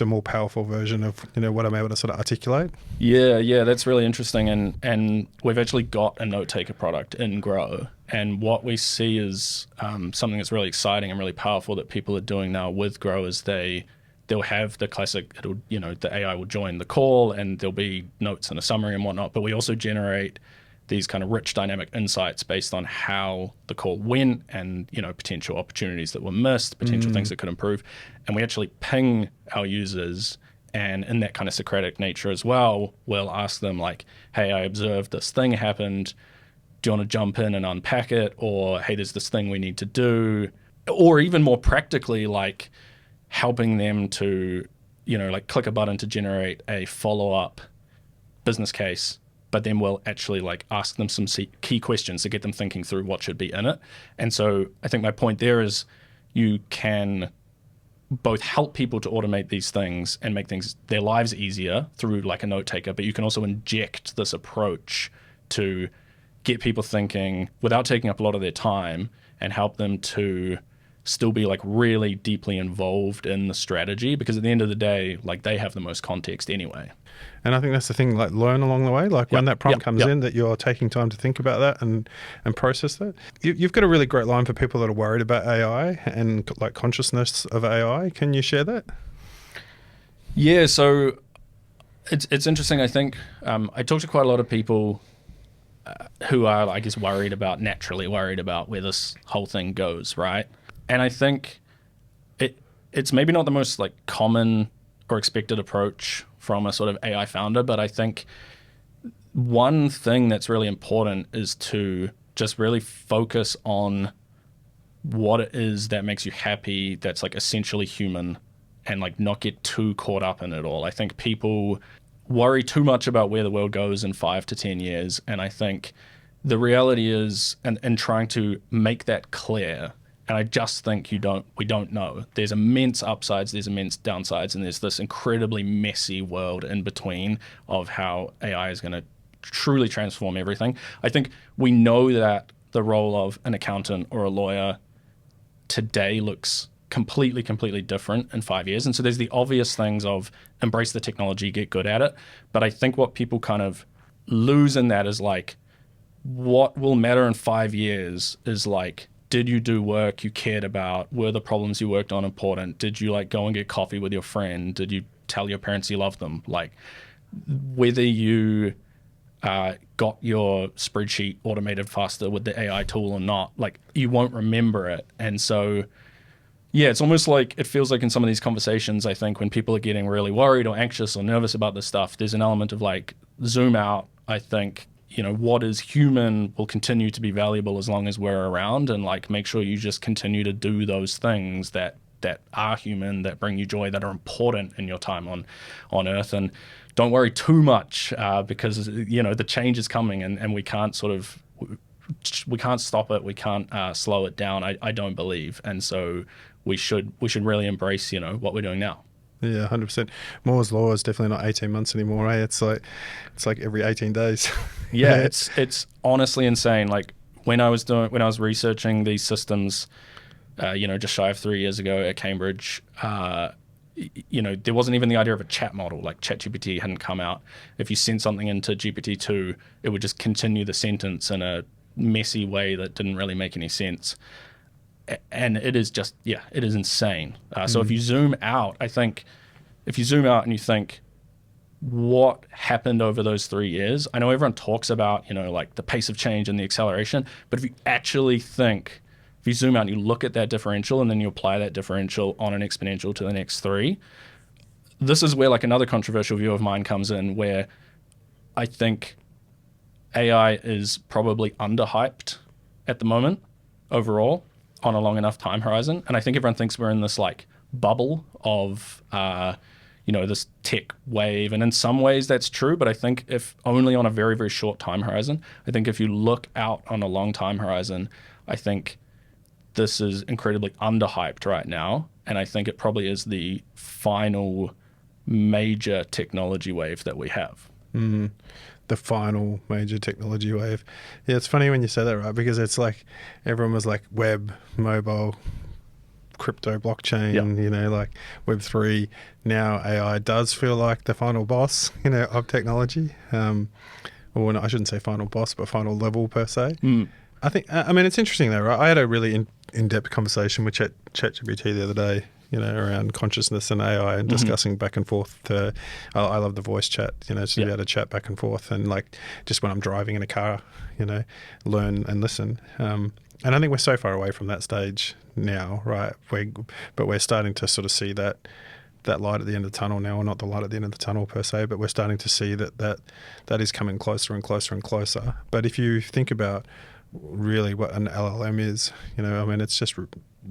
a more powerful version of what I'm able to sort of articulate. Yeah, that's really interesting, and we've actually got a note taker product in Grow, and what we see is something that's really exciting and really powerful that people are doing now with Grow is they'll have the classic, the AI will join the call and there'll be notes and a summary and whatnot, but we also generate these kind of rich dynamic insights based on how the call went and, potential opportunities that were missed, potential things that could improve. And we actually ping our users, and in that kind of Socratic nature as well, we'll ask them like, hey, I observed this thing happened. Do you want to jump in and unpack it? Or, hey, there's this thing we need to do. Or even more practically, like, helping them to, click a button to generate a follow-up business case, but then we'll actually ask them some key questions to get them thinking through what should be in it. And so I think my point there is you can both help people to automate these things and make their lives easier through a note taker, but you can also inject this approach to get people thinking without taking up a lot of their time and help them to still be really deeply involved in the strategy, because at the end of the day, they have the most context anyway. And I think that's the thing, learn along the way, when that prompt comes in, that you're taking time to think about that and process that. You've got a really great line for people that are worried about AI and consciousness of AI. Can you share that? Yeah, so it's interesting. I think I talk to quite a lot of people who are, I guess, naturally worried about where this whole thing goes, right? And I think it's maybe not the most common or expected approach from a sort of AI founder, but I think one thing that's really important is to just really focus on what it is that makes you happy, that's essentially human, and not get too caught up in it all. I think people worry too much about where the world goes in 5 to 10 years, and I think the reality is, and trying to make that clear. And I just think we don't know. There's immense upsides, there's immense downsides, and there's this incredibly messy world in between of how AI is going to truly transform everything. I think we know that the role of an accountant or a lawyer today looks completely different in 5 years. And so there's the obvious things of embrace the technology, get good at it. But I think what people kind of lose in that is what will matter in 5 years is did you do work you cared about? Were the problems you worked on important? Did you go and get coffee with your friend? Did you tell your parents you loved them? Whether you got your spreadsheet automated faster with the AI tool or not, you won't remember it. And so, yeah, it's almost it feels like in some of these conversations, I think when people are getting really worried or anxious or nervous about this stuff, there's an element of zoom out. I think what is human will continue to be valuable as long as we're around, and make sure you just continue to do those things that are human, that bring you joy, that are important in your time on Earth. And don't worry too much because the change is coming, and we can't we can't stop it, we can't slow it down. I don't believe, and so we should really embrace what we're doing now. Yeah, 100%. Moore's law is definitely not 18 months anymore. It's like every 18 days. Yeah, it's honestly insane. When I was researching these systems, just shy of 3 years ago at Cambridge, there wasn't even the idea of a chat model. ChatGPT hadn't come out. If you sent something into GPT-2, it would just continue the sentence in a messy way that didn't really make any sense. And it is just, it is insane. So if you zoom out, I think if you zoom out and you think what happened over those 3 years, I know everyone talks about, the pace of change and the acceleration, but if you actually think, if you zoom out and you look at that differential and then you apply that differential on an exponential to the next 3, this is where another controversial view of mine comes in, where I think AI is probably underhyped at the moment overall, on a long enough time horizon. And I think everyone thinks we're in this bubble of this tech wave, and in some ways that's true, but I think if only on a very, very short time horizon. I think if you look out on a long time horizon, I think this is incredibly underhyped right now, and I think it probably is the final major technology wave that we have. the final major technology wave. Yeah, it's funny when you say that, right? Because it's like everyone was like web, mobile, crypto, blockchain, you know, like Web3. Now AI does feel like the final boss, you know, of technology. Or no, I shouldn't say final boss, but final level per se. I think, I mean, it's interesting though, right? I had a really in-depth conversation with ChatGPT the other day, you know, around consciousness and AI and discussing back and forth. I love the voice chat, you know, to be able to chat back and forth and like just when I'm driving in a car, you know, learn and listen. And I think we're so far away from that stage now, right? But we're starting to sort of see that light at the end of the tunnel now, or not the light at the end of the tunnel per se, but we're starting to see that is coming closer and closer and closer. But if you think about really what an LLM is, you know, I mean, it's just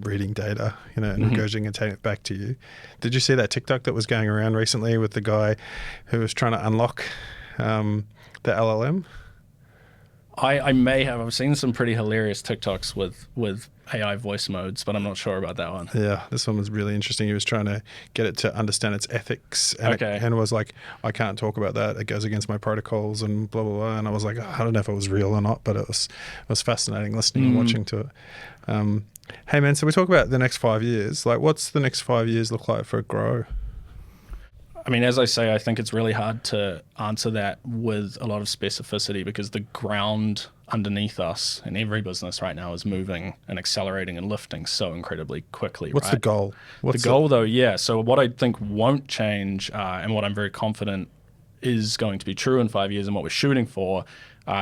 reading data, you know, and regurgitating it back to you. Did you see that TikTok that was going around recently with the guy who was trying to unlock the LLM? I may have. I've seen some pretty hilarious TikToks with AI voice modes, but I'm not sure about that one. Yeah, this one was really interesting. He was trying to get it to understand its ethics, and it was like, I can't talk about that. It goes against my protocols and blah, blah, blah. And I was like, I don't know if it was real or not, but it was fascinating listening and watching to it. Hey, man, so we talk about the next 5 years. Like, what's the next 5 years look like for Grow? I mean, as I say, I think it's really hard to answer that with a lot of specificity because the ground underneath us in every business right now is moving and accelerating and lifting so incredibly quickly. What's the goal? The goal, though, yeah. So what I think won't change and what I'm very confident is going to be true in 5 years and what we're shooting for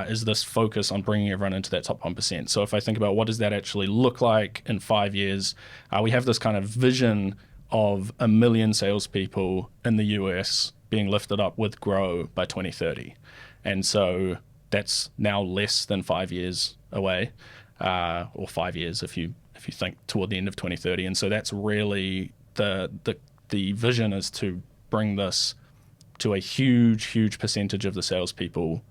is this focus on bringing everyone into that top 1%. So if I think about what does that actually look like in 5 years, we have this kind of vision of 1 million salespeople in the US being lifted up with Grow by 2030. And so that's now less than 5 years away, or 5 years if you think toward the end of 2030. And so that's really the vision is to bring this to a huge percentage of the salespeople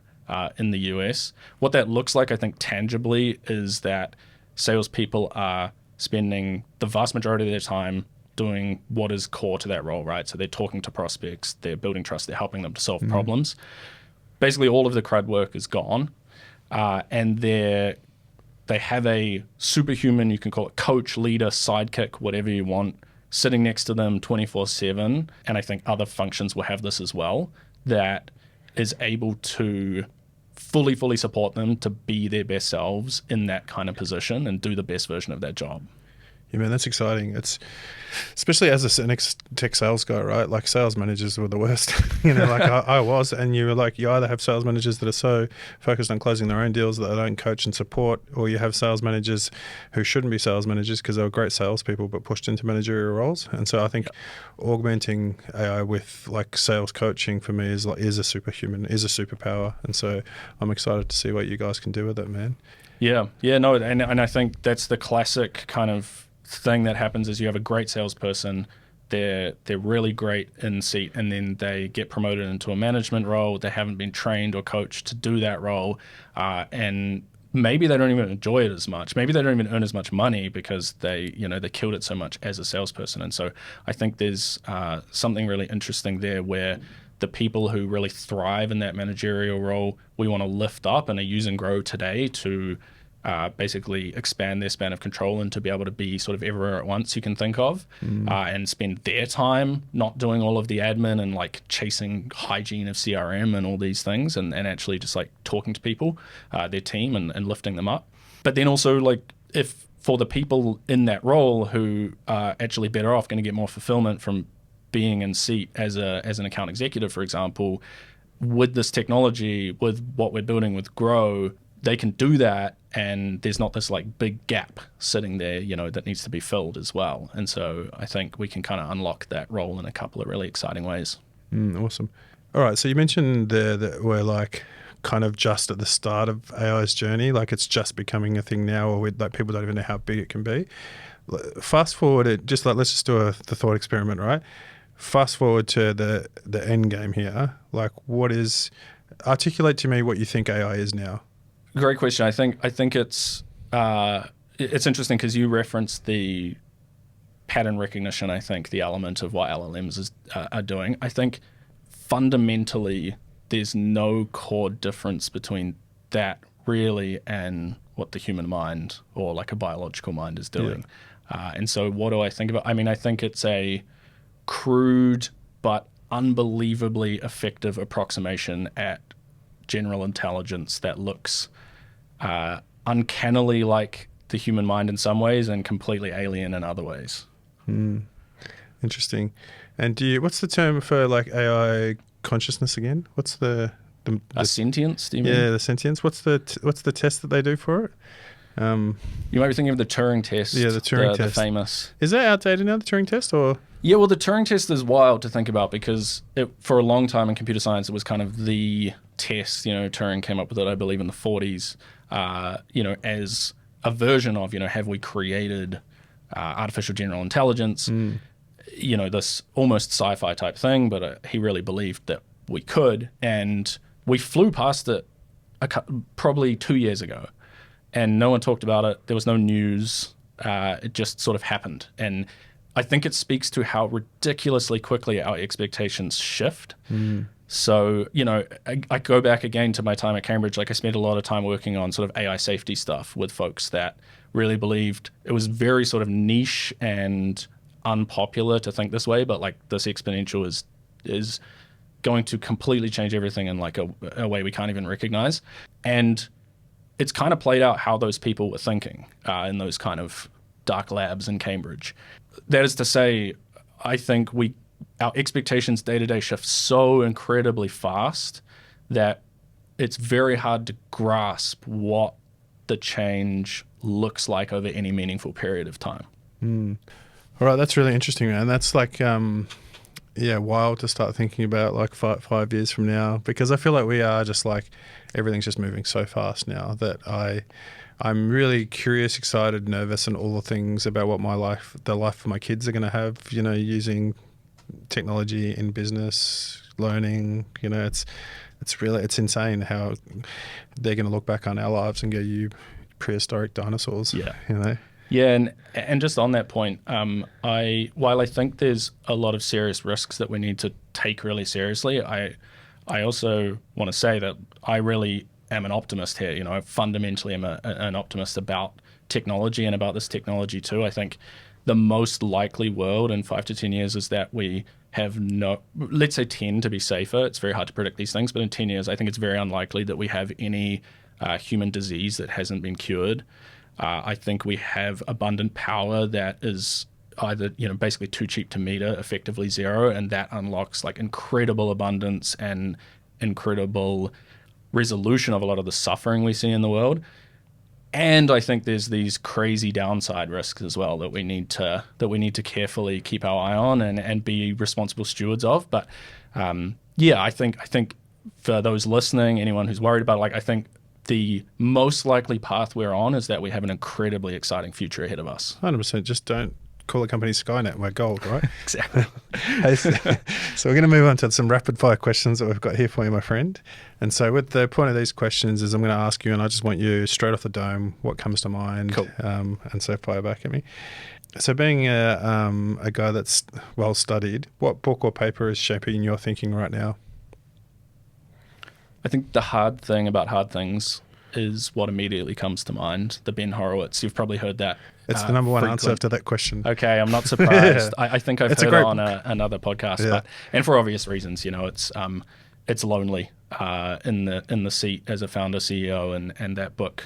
in the US. What that looks like, I think, tangibly is that salespeople are spending the vast majority of their time doing what is core to that role, right? So they're talking to prospects, they're building trust, they're helping them to solve problems. Basically, all of the crud work is gone, and they have a superhuman, you can call it coach, leader, sidekick, whatever you want, sitting next to them 24/7, and I think other functions will have this as well, that is able to fully support them to be their best selves in that kind of position and do the best version of that job. Yeah, man, that's exciting. It's especially as an ex-tech sales guy, right? Like sales managers were the worst. You know, like I was, and you were like, you either have sales managers that are so focused on closing their own deals that they don't coach and support, or you have sales managers who shouldn't be sales managers because they were great salespeople but pushed into managerial roles. And so I think augmenting AI with like sales coaching for me is a superhuman, is a superpower. And so I'm excited to see what you guys can do with it, man. Yeah, no, and I think that's the classic kind of thing that happens is you have a great salesperson, they're really great in seat, and then they get promoted into a management role. They haven't been trained or coached to do that role, and maybe they don't even enjoy it as much. Maybe they don't even earn as much money because they killed it so much as a salesperson. And so I think there's something really interesting there where the people who really thrive in that managerial role, we want to lift up and are using Grow today to basically expand their span of control and to be able to be sort of everywhere at once you can think of, and spend their time not doing all of the admin and like chasing hygiene of CRM and all these things, and actually just like talking to people, their team, and lifting them up. But then also, like, if for the people in that role who are actually better off, going to get more fulfillment from being in seat as an account executive, for example, with this technology, with what we're building with Grow, they can do that, and there's not this like big gap sitting there, that needs to be filled as well. And so I think we can kind of unlock that role in a couple of really exciting ways. Awesome. All right, so you mentioned there that we're like kind of just at the start of AI's journey, like it's just becoming a thing now, or like people don't even know how big it can be. Fast forward it, just like, let's just do the thought experiment, right? Fast forward to the end game here. Like, articulate to me what you think AI is now. Great question. I think it's interesting because you referenced the pattern recognition. I think the element of what LLMs are doing. I think fundamentally there's no core difference between that really and what the human mind or like a biological mind is doing. And so what do I think about? I mean, I think it's a crude but unbelievably effective approximation at general intelligence that looks uncannily like the human mind in some ways and completely alien in other ways. Interesting. And what's the term for like AI consciousness again? What's the sentience? Do you mean? Yeah, the sentience. What's the test that they do for it? You might be thinking of the Turing test. Yeah, the Turing test. The famous. Is that outdated now, the Turing test, or? Yeah, well, the Turing test is wild to think about because for a long time in computer science, it was kind of the test. Turing came up with it, I believe, in the 40s, as a version of, have we created artificial general intelligence? This almost sci-fi type thing, but he really believed that we could. And we flew past it probably 2 years ago. And no one talked about it. There was no news. It just sort of happened. And I think it speaks to how ridiculously quickly our expectations shift. So, I go back again to my time at Cambridge. Like I spent a lot of time working on sort of AI safety stuff with folks that really believed it was very sort of niche and unpopular to think this way. But like this exponential is going to completely change everything in like a way we can't even recognize. And it's kind of played out how those people were thinking in those kind of dark labs in Cambridge. That is to say, I think our expectations day to day shift so incredibly fast that it's very hard to grasp what the change looks like over any meaningful period of time. All right, that's really interesting, man. That's like, wild to start thinking about like 5 years from now, because I feel like we are just like, everything's just moving so fast now that I'm really curious, excited, nervous, and all the things about what the life of my kids are going to have, using technology in business, learning. It's insane how they're going to look back on our lives and go, you prehistoric dinosaurs. Yeah, and just on that point, while I think there's a lot of serious risks that we need to take really seriously, I also want to say that I really am an optimist here. I fundamentally am an optimist about technology and about this technology too. I think the most likely world in 5 to 10 years is that we have let's say 10 to be safer. It's very hard to predict these things, but in 10 years, I think it's very unlikely that we have any human disease that hasn't been cured. I think we have abundant power that is either, basically too cheap to meter, effectively zero, and that unlocks like incredible abundance and incredible resolution of a lot of the suffering we see in the world. And I think there's these crazy downside risks as well that we need to carefully keep our eye on and be responsible stewards of. But I think for those listening, anyone who's worried about it, I think the most likely path we're on is that we have an incredibly exciting future ahead of us. 100%. Just don't call the company Skynet. We're gold, right? Exactly. So we're going to move on to some rapid fire questions that we've got here for you, my friend. And so with the point of these questions is I'm going to ask you, and I just want you straight off the dome, what comes to mind. Cool. And so fire back at me. So being a guy that's well studied, what book or paper is shaping your thinking right now? I think the hard thing about hard things is what immediately comes to mind. The Ben Horowitz. You've probably heard that. It's the number one answer to that question. Okay, I'm not surprised. I think I've heard it on another podcast, Yeah. and for obvious reasons. It's lonely in the seat as a founder CEO, and that book,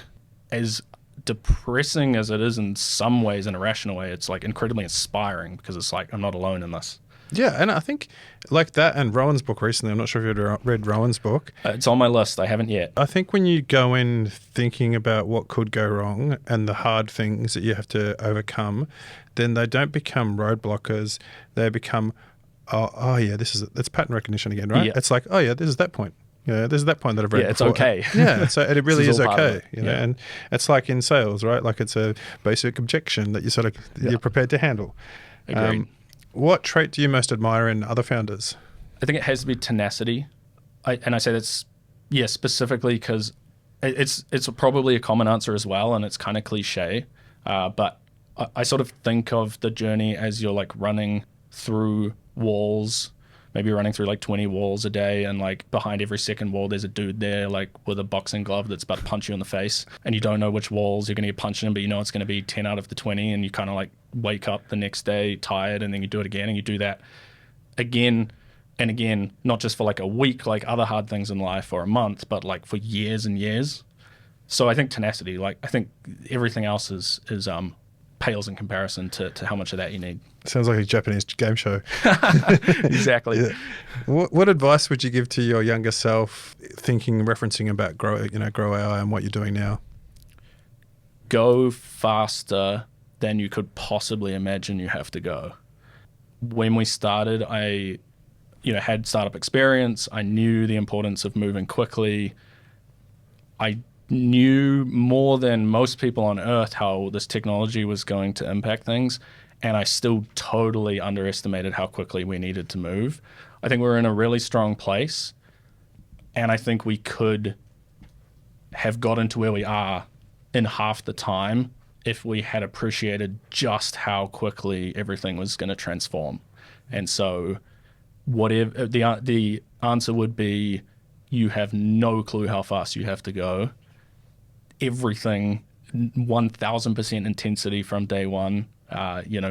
as depressing as it is in some ways, in a rational way, it's like incredibly inspiring because it's like I'm not alone in this. Yeah, and I think like that and Rowan's book recently, I'm not sure if you've read Rowan's book. It's on my list. I haven't yet. I think when you go in thinking about what could go wrong and the hard things that you have to overcome, then they don't become roadblockers. They become, that's pattern recognition again, right? Yeah. It's like, this is that point. This is that point that I've read it's before. okay. Yeah, so it really is okay. And And it's like in sales, right? Like it's a basic objection that you're prepared to handle. Agreed. What trait do you most admire in other founders? I think it has to be tenacity. I say that's, specifically because it's probably a common answer as well, and it's kind of cliche. But I sort of think of the journey as you're like running through walls maybe running through like 20 walls a day, and like behind every second wall there's a dude there like with a boxing glove that's about to punch you in the face, and you don't know which walls you're going to get punched in, but you know it's going to be 10 out of the 20, and you kind of like wake up the next day tired, and then you do it again, and you do that again and again, not just for like a week like other hard things in life or a month, but like for years and years. So I think tenacity, like I think everything else is pales in comparison to how much of that you need. Sounds like a Japanese game show. Exactly. Yeah. What advice would you give to your younger self, referencing about Grow AI and what you're doing now? Go faster than you could possibly imagine you have to go. When we started, I had startup experience. I knew the importance of moving quickly. I knew more than most people on earth how this technology was going to impact things, and I still totally underestimated how quickly we needed to move. I think we're in a really strong place, and I think we could have gotten to where we are in half the time if we had appreciated just how quickly everything was going to transform. And so whatever the answer would be, you have no clue how fast you have to go. Everything 1000% intensity from day one.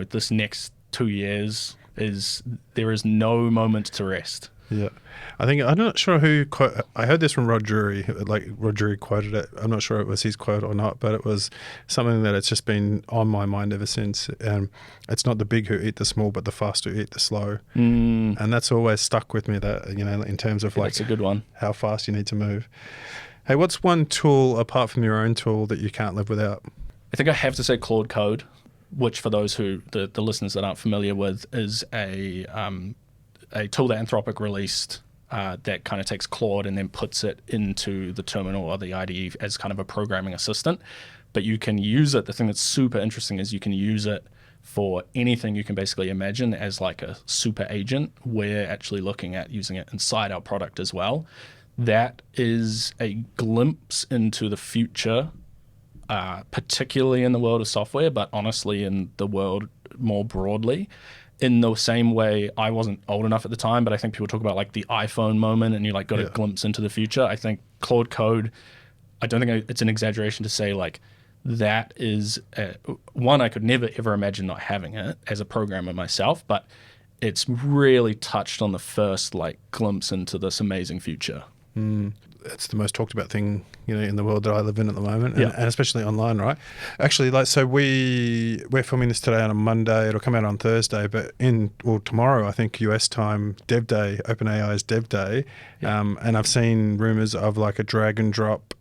This next 2 years there is no moment to rest. Yeah, I'm not sure who I heard this from Rod Drury. Like Rod Drury quoted it. I'm not sure it was his quote or not, but it was something that it's just been on my mind ever since. It's not the big who eat the small, but the fast who eat the slow. And that's always stuck with me. That in terms of like, that's a good one. How fast you need to move. Hey, what's one tool apart from your own tool that you can't live without? I think I have to say Claude Code, which for those who the listeners that aren't familiar with is a tool that Anthropic released that kind of takes Claude and then puts it into the terminal or the IDE as kind of a programming assistant. But you can use it. The thing that's super interesting is you can use it for anything you can basically imagine as like a super agent. We're actually looking at using it inside our product as well. That is a glimpse into the future, particularly in the world of software, but honestly in the world more broadly. In the same way, I wasn't old enough at the time, but I think people talk about like the iPhone moment and you like got a glimpse into the future. I think Claude Code, I don't think it's an exaggeration to say like that is one, I could never ever imagine not having it as a programmer myself, but it's really touched on the first like glimpse into this amazing future. It's the most talked about thing, in the world that I live in at the moment, and especially online, right? Actually, we're filming this today on a Monday. It'll come out on Thursday, but tomorrow, I think US time, Dev Day, OpenAI's Dev Day, and I've seen rumors of like a drag and drop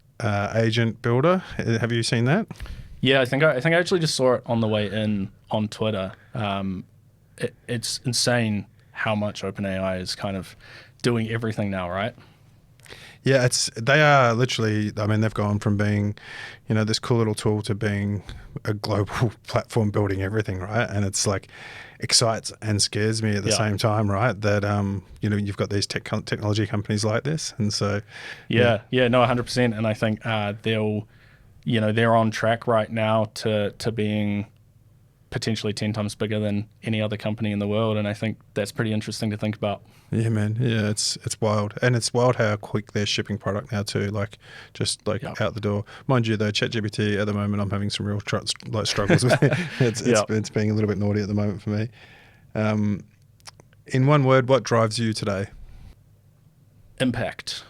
agent builder. Have you seen that? Yeah, I think I actually just saw it on the way in on Twitter. It's insane how much OpenAI is kind of doing everything now, right? Yeah, they are literally, they've gone from being, this cool little tool to being a global platform building everything, right? And it's like excites and scares me at the same time, right? That, you've got these technology companies like this. And so... No, 100%. And I think they're on track right now to being potentially 10 times bigger than any other company in the world. And I think that's pretty interesting to think about. Yeah, man. Yeah, it's wild. And it's wild how quick they're shipping product now too, out the door. Mind you though, ChatGPT at the moment, I'm having some real struggles with it. It's being a little bit naughty at the moment for me. In one word, what drives you today? Impact,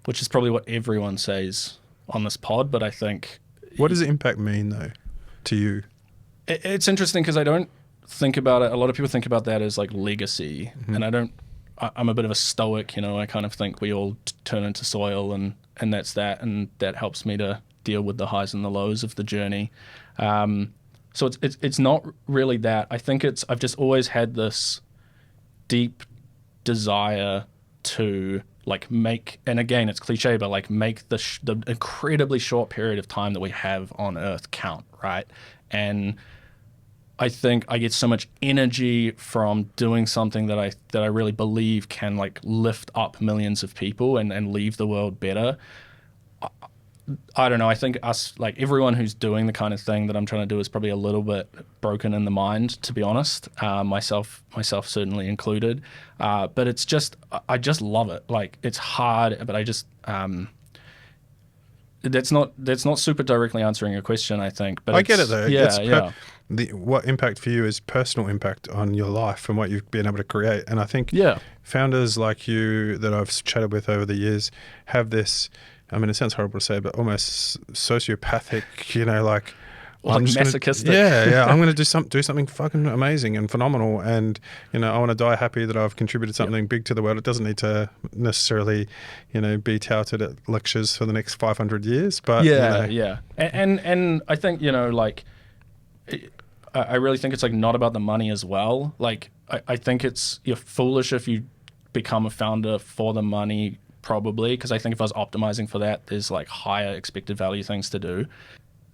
which is probably what everyone says on this pod, but I think... What does impact mean though to you? It's interesting because I don't think about it. A lot of people think about that as like legacy, and I'm a bit of a stoic, I kind of think we all turn into soil and that's that, and that helps me to deal with the highs and the lows of the journey. So it's not really that. I think I've just always had this deep desire to like make, and again, it's cliche, but like make the incredibly short period of time that we have on Earth count, right? And I think I get so much energy from doing something that I really believe can like lift up millions of people and leave the world better. I don't know. I think like everyone who's doing the kind of thing that I'm trying to do is probably a little bit broken in the mind, to be honest. Myself certainly included. But it's just, I just love it. Like, it's hard, but I just, that's not super directly answering your question, I think. But I get it though. Yeah, What impact for you is personal impact on your life and what you've been able to create. And I think founders like you that I've chatted with over the years have this, I mean, it sounds horrible to say, but almost sociopathic, like masochistic. I'm going to do something fucking amazing and phenomenal, and I want to die happy that I've contributed something big to the world. It doesn't need to necessarily, be touted at lectures for the next 500 years. But and I think like, I really think it's like not about the money as well. Like, I think you're foolish if you become a founder for the money. Probably, because I think if I was optimizing for that, there's like higher expected value things to do.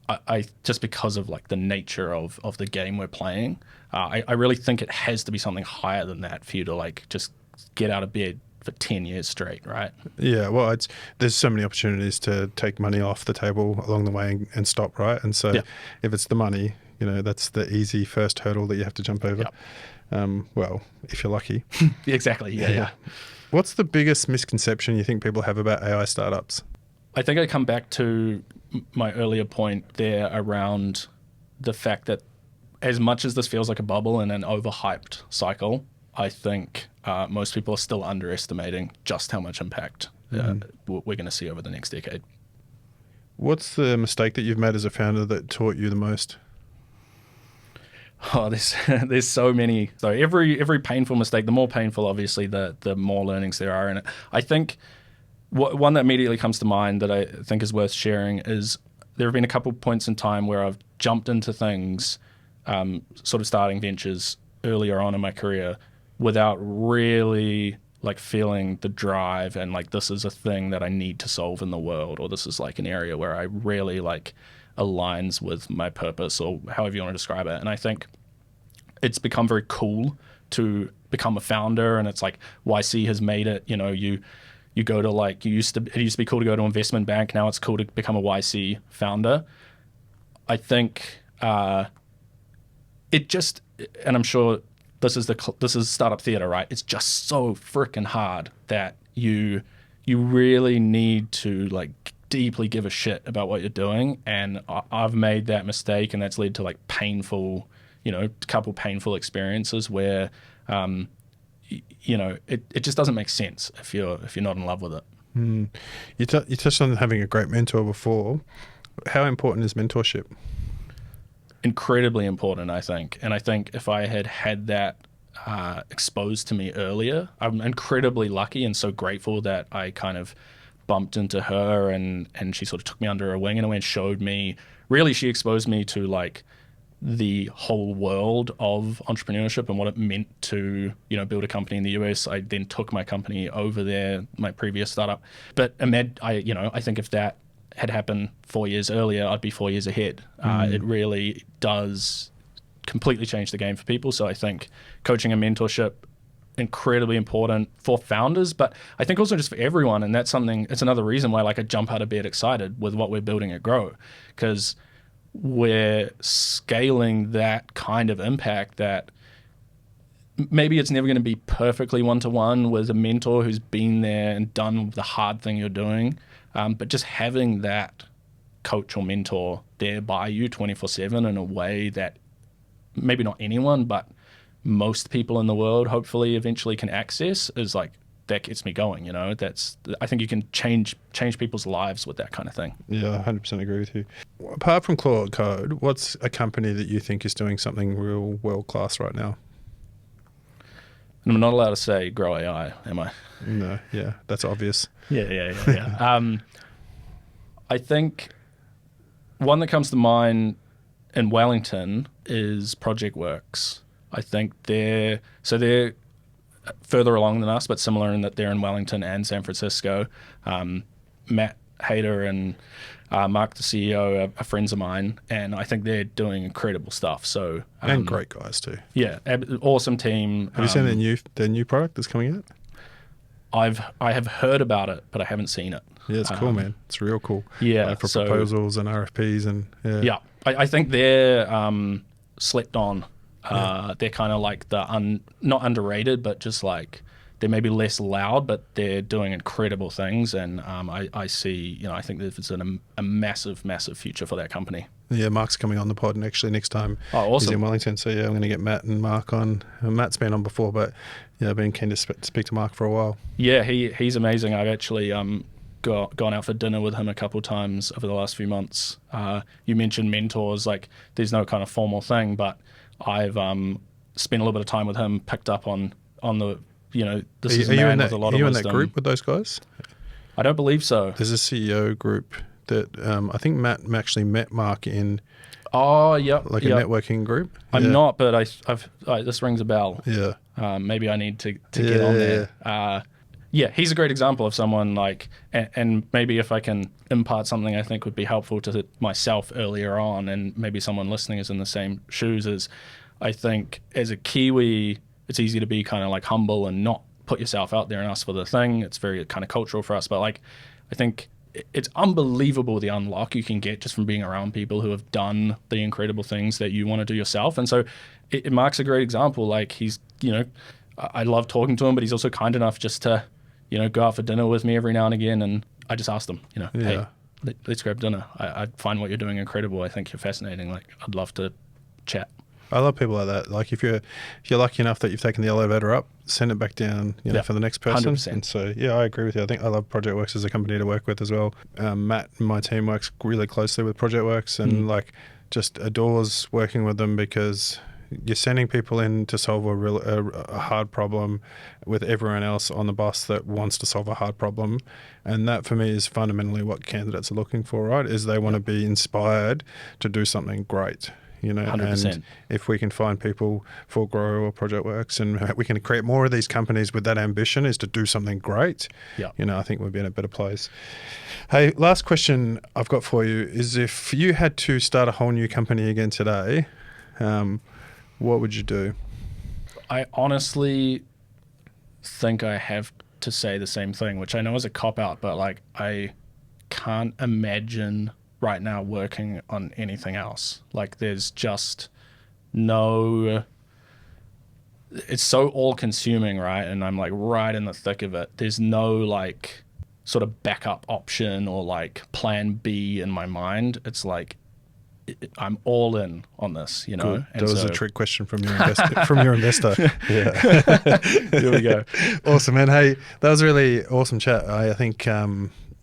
I just because of like the nature of the game we're playing, I really think it has to be something higher than that for you to like just get out of bed for 10 years straight, right? Yeah, well, there's so many opportunities to take money off the table along the way and stop, right? And so if it's the money, that's the easy first hurdle that you have to jump over. Well, if you're lucky. Exactly, yeah. What's the biggest misconception you think people have about AI startups? I think I come back to my earlier point there around the fact that as much as this feels like a bubble and an overhyped cycle, I think most people are still underestimating just how much impact we're going to see over the next decade. What's the mistake that you've made as a founder that taught you the most? Oh, there's so many. So every painful mistake, the more painful, obviously, the more learnings there are in it. I think one that immediately comes to mind that I think is worth sharing is there have been a couple of points in time where I've jumped into things, sort of starting ventures earlier on in my career without really like feeling the drive and like this is a thing that I need to solve in the world, or this is like an area where I really like aligns with my purpose, or however you want to describe it. And I think it's become very cool to become a founder, and it's like YC has made it, you go to like, it used to be cool to go to an investment bank, now it's cool to become a YC founder. I think it just, and I'm sure this is startup theater, right? It's just so freaking hard that you really need to like deeply give a shit about what you're doing, and I've made that mistake, and that's led to like painful, couple painful experiences where, it just doesn't make sense if you're not in love with it. You touched on having a great mentor before. How important is mentorship? Incredibly important, I think. And I think if I had that exposed to me earlier, I'm incredibly lucky and so grateful that I kind of bumped into her and she sort of took me under her wing in a way and showed me, really she exposed me to like the whole world of entrepreneurship and what it meant to, build a company in the US. I then took my company over there, my previous startup. But Ahmed, I think if that had happened 4 years earlier, I'd be 4 years ahead. It really does completely change the game for people. So I think coaching and mentorship, incredibly important for founders, but I think also just for everyone. And that's another reason why like I jump out of bed excited with what we're building at Grow, because we're scaling that kind of impact that maybe it's never going to be perfectly one-to-one with a mentor who's been there and done the hard thing you're doing. But just having that coach or mentor there by you 24/7 in a way that maybe not anyone, but most people in the world hopefully eventually can access is like, that gets me going, I think you can change people's lives with that kind of thing. Yeah, 100% agree with you. Apart from Claude Code, what's a company that you think is doing something real world-class right now? And I'm not allowed to say Grow AI, am I? No, yeah, that's obvious. Yeah. I think one that comes to mind in Wellington is Project Works. I think they're further along than us, but similar in that they're in Wellington and San Francisco. Matt Hayter and Mark, the CEO, are friends of mine, and I think they're doing incredible stuff. So and great guys too. Yeah, awesome team. Have you seen their new product that's coming out? I have heard about it, but I haven't seen it. Yeah, it's cool, man. It's real cool. Yeah, like for proposals and RFPs and yeah. I think they're slept on. They're kind of like the not underrated, but just like they're maybe less loud, but they're doing incredible things. And I see, I think there's a massive future for that company. Yeah, Mark's coming on the pod and actually next time awesome. He's in Wellington. So yeah, I'm going to get Matt and Mark on. Matt's been on before, but yeah, I've been keen to speak to Mark for a while. Yeah, he's amazing. I've actually gone out for dinner with him a couple of times over the last few months. You mentioned mentors, like there's no kind of formal thing, but I've spent a little bit of time with him, picked up on the, this is a man with a lot of wisdom. Are you in that group with those guys? I don't believe so. There's a CEO group that I think Matt actually met Mark in. Oh, yeah. Like a networking group? I'm not, but I've this rings a bell. Yeah. Maybe I need to get on there. Yeah, he's a great example of someone like, and maybe if I can impart something I think would be helpful to myself earlier on, and maybe someone listening is in the same shoes as, I think as a Kiwi, it's easy to be kind of like humble and not put yourself out there and ask for the thing. It's very kind of cultural for us, but like, I think it's unbelievable the unlock you can get just from being around people who have done the incredible things that you want to do yourself. And so it Mark's a great example. Like he's, I love talking to him, but he's also kind enough just to, go out for dinner with me every now and again. And I just asked him, hey, let's grab dinner. I find what you're doing incredible. I think you're fascinating. Like I'd love to chat. I love people like that. Like if you're lucky enough that you've taken the elevator up, send it back down, for the next person. 100%. And so, yeah, I agree with you. I think I love ProjectWorks as a company to work with as well. Matt and my team works really closely with ProjectWorks and like just adores working with them because you're sending people in to solve a hard problem with everyone else on the bus that wants to solve a hard problem. And that for me is fundamentally what candidates are looking for, right? Is they want to be inspired to do something great. 100%. And if we can find people for Grow or ProjectWorks and we can create more of these companies with that ambition is to do something great, I think we'd be in a better place. Hey, last question I've got for you is if you had to start a whole new company again today, what would you do? I honestly think I have to say the same thing, which I know is a cop-out, but like I can't imagine right now working on anything else. Like there's just it's so all-consuming, right? And I'm like right in the thick of it. There's no like sort of backup option or like plan B in my mind. It's like I'm all in on this, Good. That was a trick question from your investor. Yeah. Here we go. Awesome, man. Hey, that was a really awesome chat. I think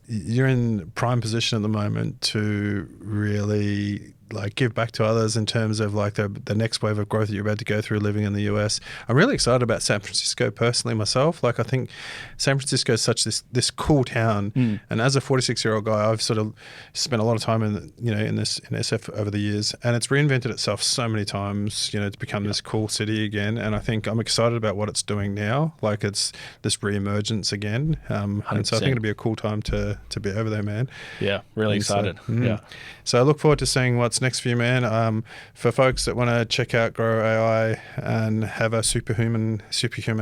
you're in prime position at the moment to really like give back to others in terms of like the next wave of growth that you're about to go through living in the US. I'm really excited about San Francisco personally myself. Like I think San Francisco is such this cool town. And as a 46-year-old guy, I've sort of spent a lot of time in SF over the years, and it's reinvented itself so many times, to become this cool city again. And I think I'm excited about what it's doing now. Like it's this reemergence again. And so I think it'll be a cool time to be over there, man. Yeah, really excited. Yeah. So I look forward to seeing what's next for you, man. For folks that want to check out Grow AI and have a superhuman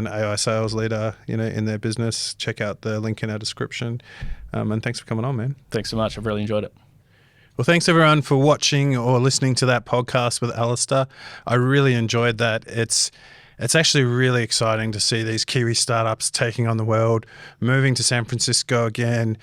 AI sales leader, in their business, check out the link in our description. And thanks for coming on, man. Thanks so much. I've really enjoyed it. Well, thanks everyone for watching or listening to that podcast with Alistair. I really enjoyed that. It's actually really exciting to see these Kiwi startups taking on the world, moving to San Francisco again,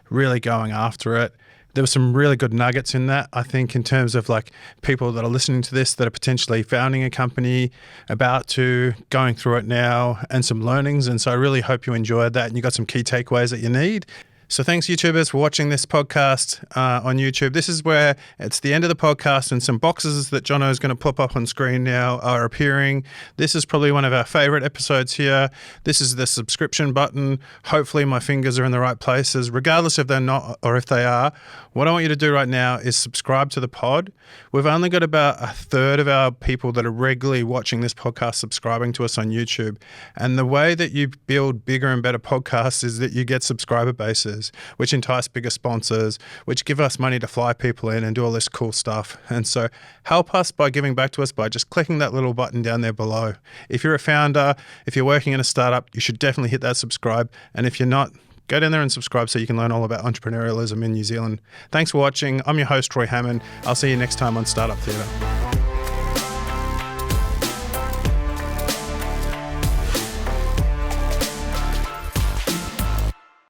really going after it. There were some really good nuggets in that, I think, in terms of like people that are listening to this that are potentially founding a company, about to, going through it now, and some learnings. And so I really hope you enjoyed that and you got some key takeaways that you need. So thanks, YouTubers, for watching this podcast on YouTube. This is where it's the end of the podcast and some boxes that Jono is going to pop up on screen now are appearing. This is probably one of our favorite episodes here. This is the subscription button. Hopefully my fingers are in the right places. Regardless if they're not or if they are, what I want you to do right now is subscribe to the pod. We've only got about a third of our people that are regularly watching this podcast subscribing to us on YouTube. And the way that you build bigger and better podcasts is that you get subscriber bases. partners, which entice bigger sponsors, which give us money to fly people in and do all this cool stuff. And so help us by giving back to us by just clicking that little button down there below. If you're a founder, if you're working in a startup, you should definitely hit that subscribe. And if you're not, go down there and subscribe so you can learn all about entrepreneurialism in New Zealand. Thanks for watching. I'm your host, Troy Hammond. I'll see you next time on Startup Theatre.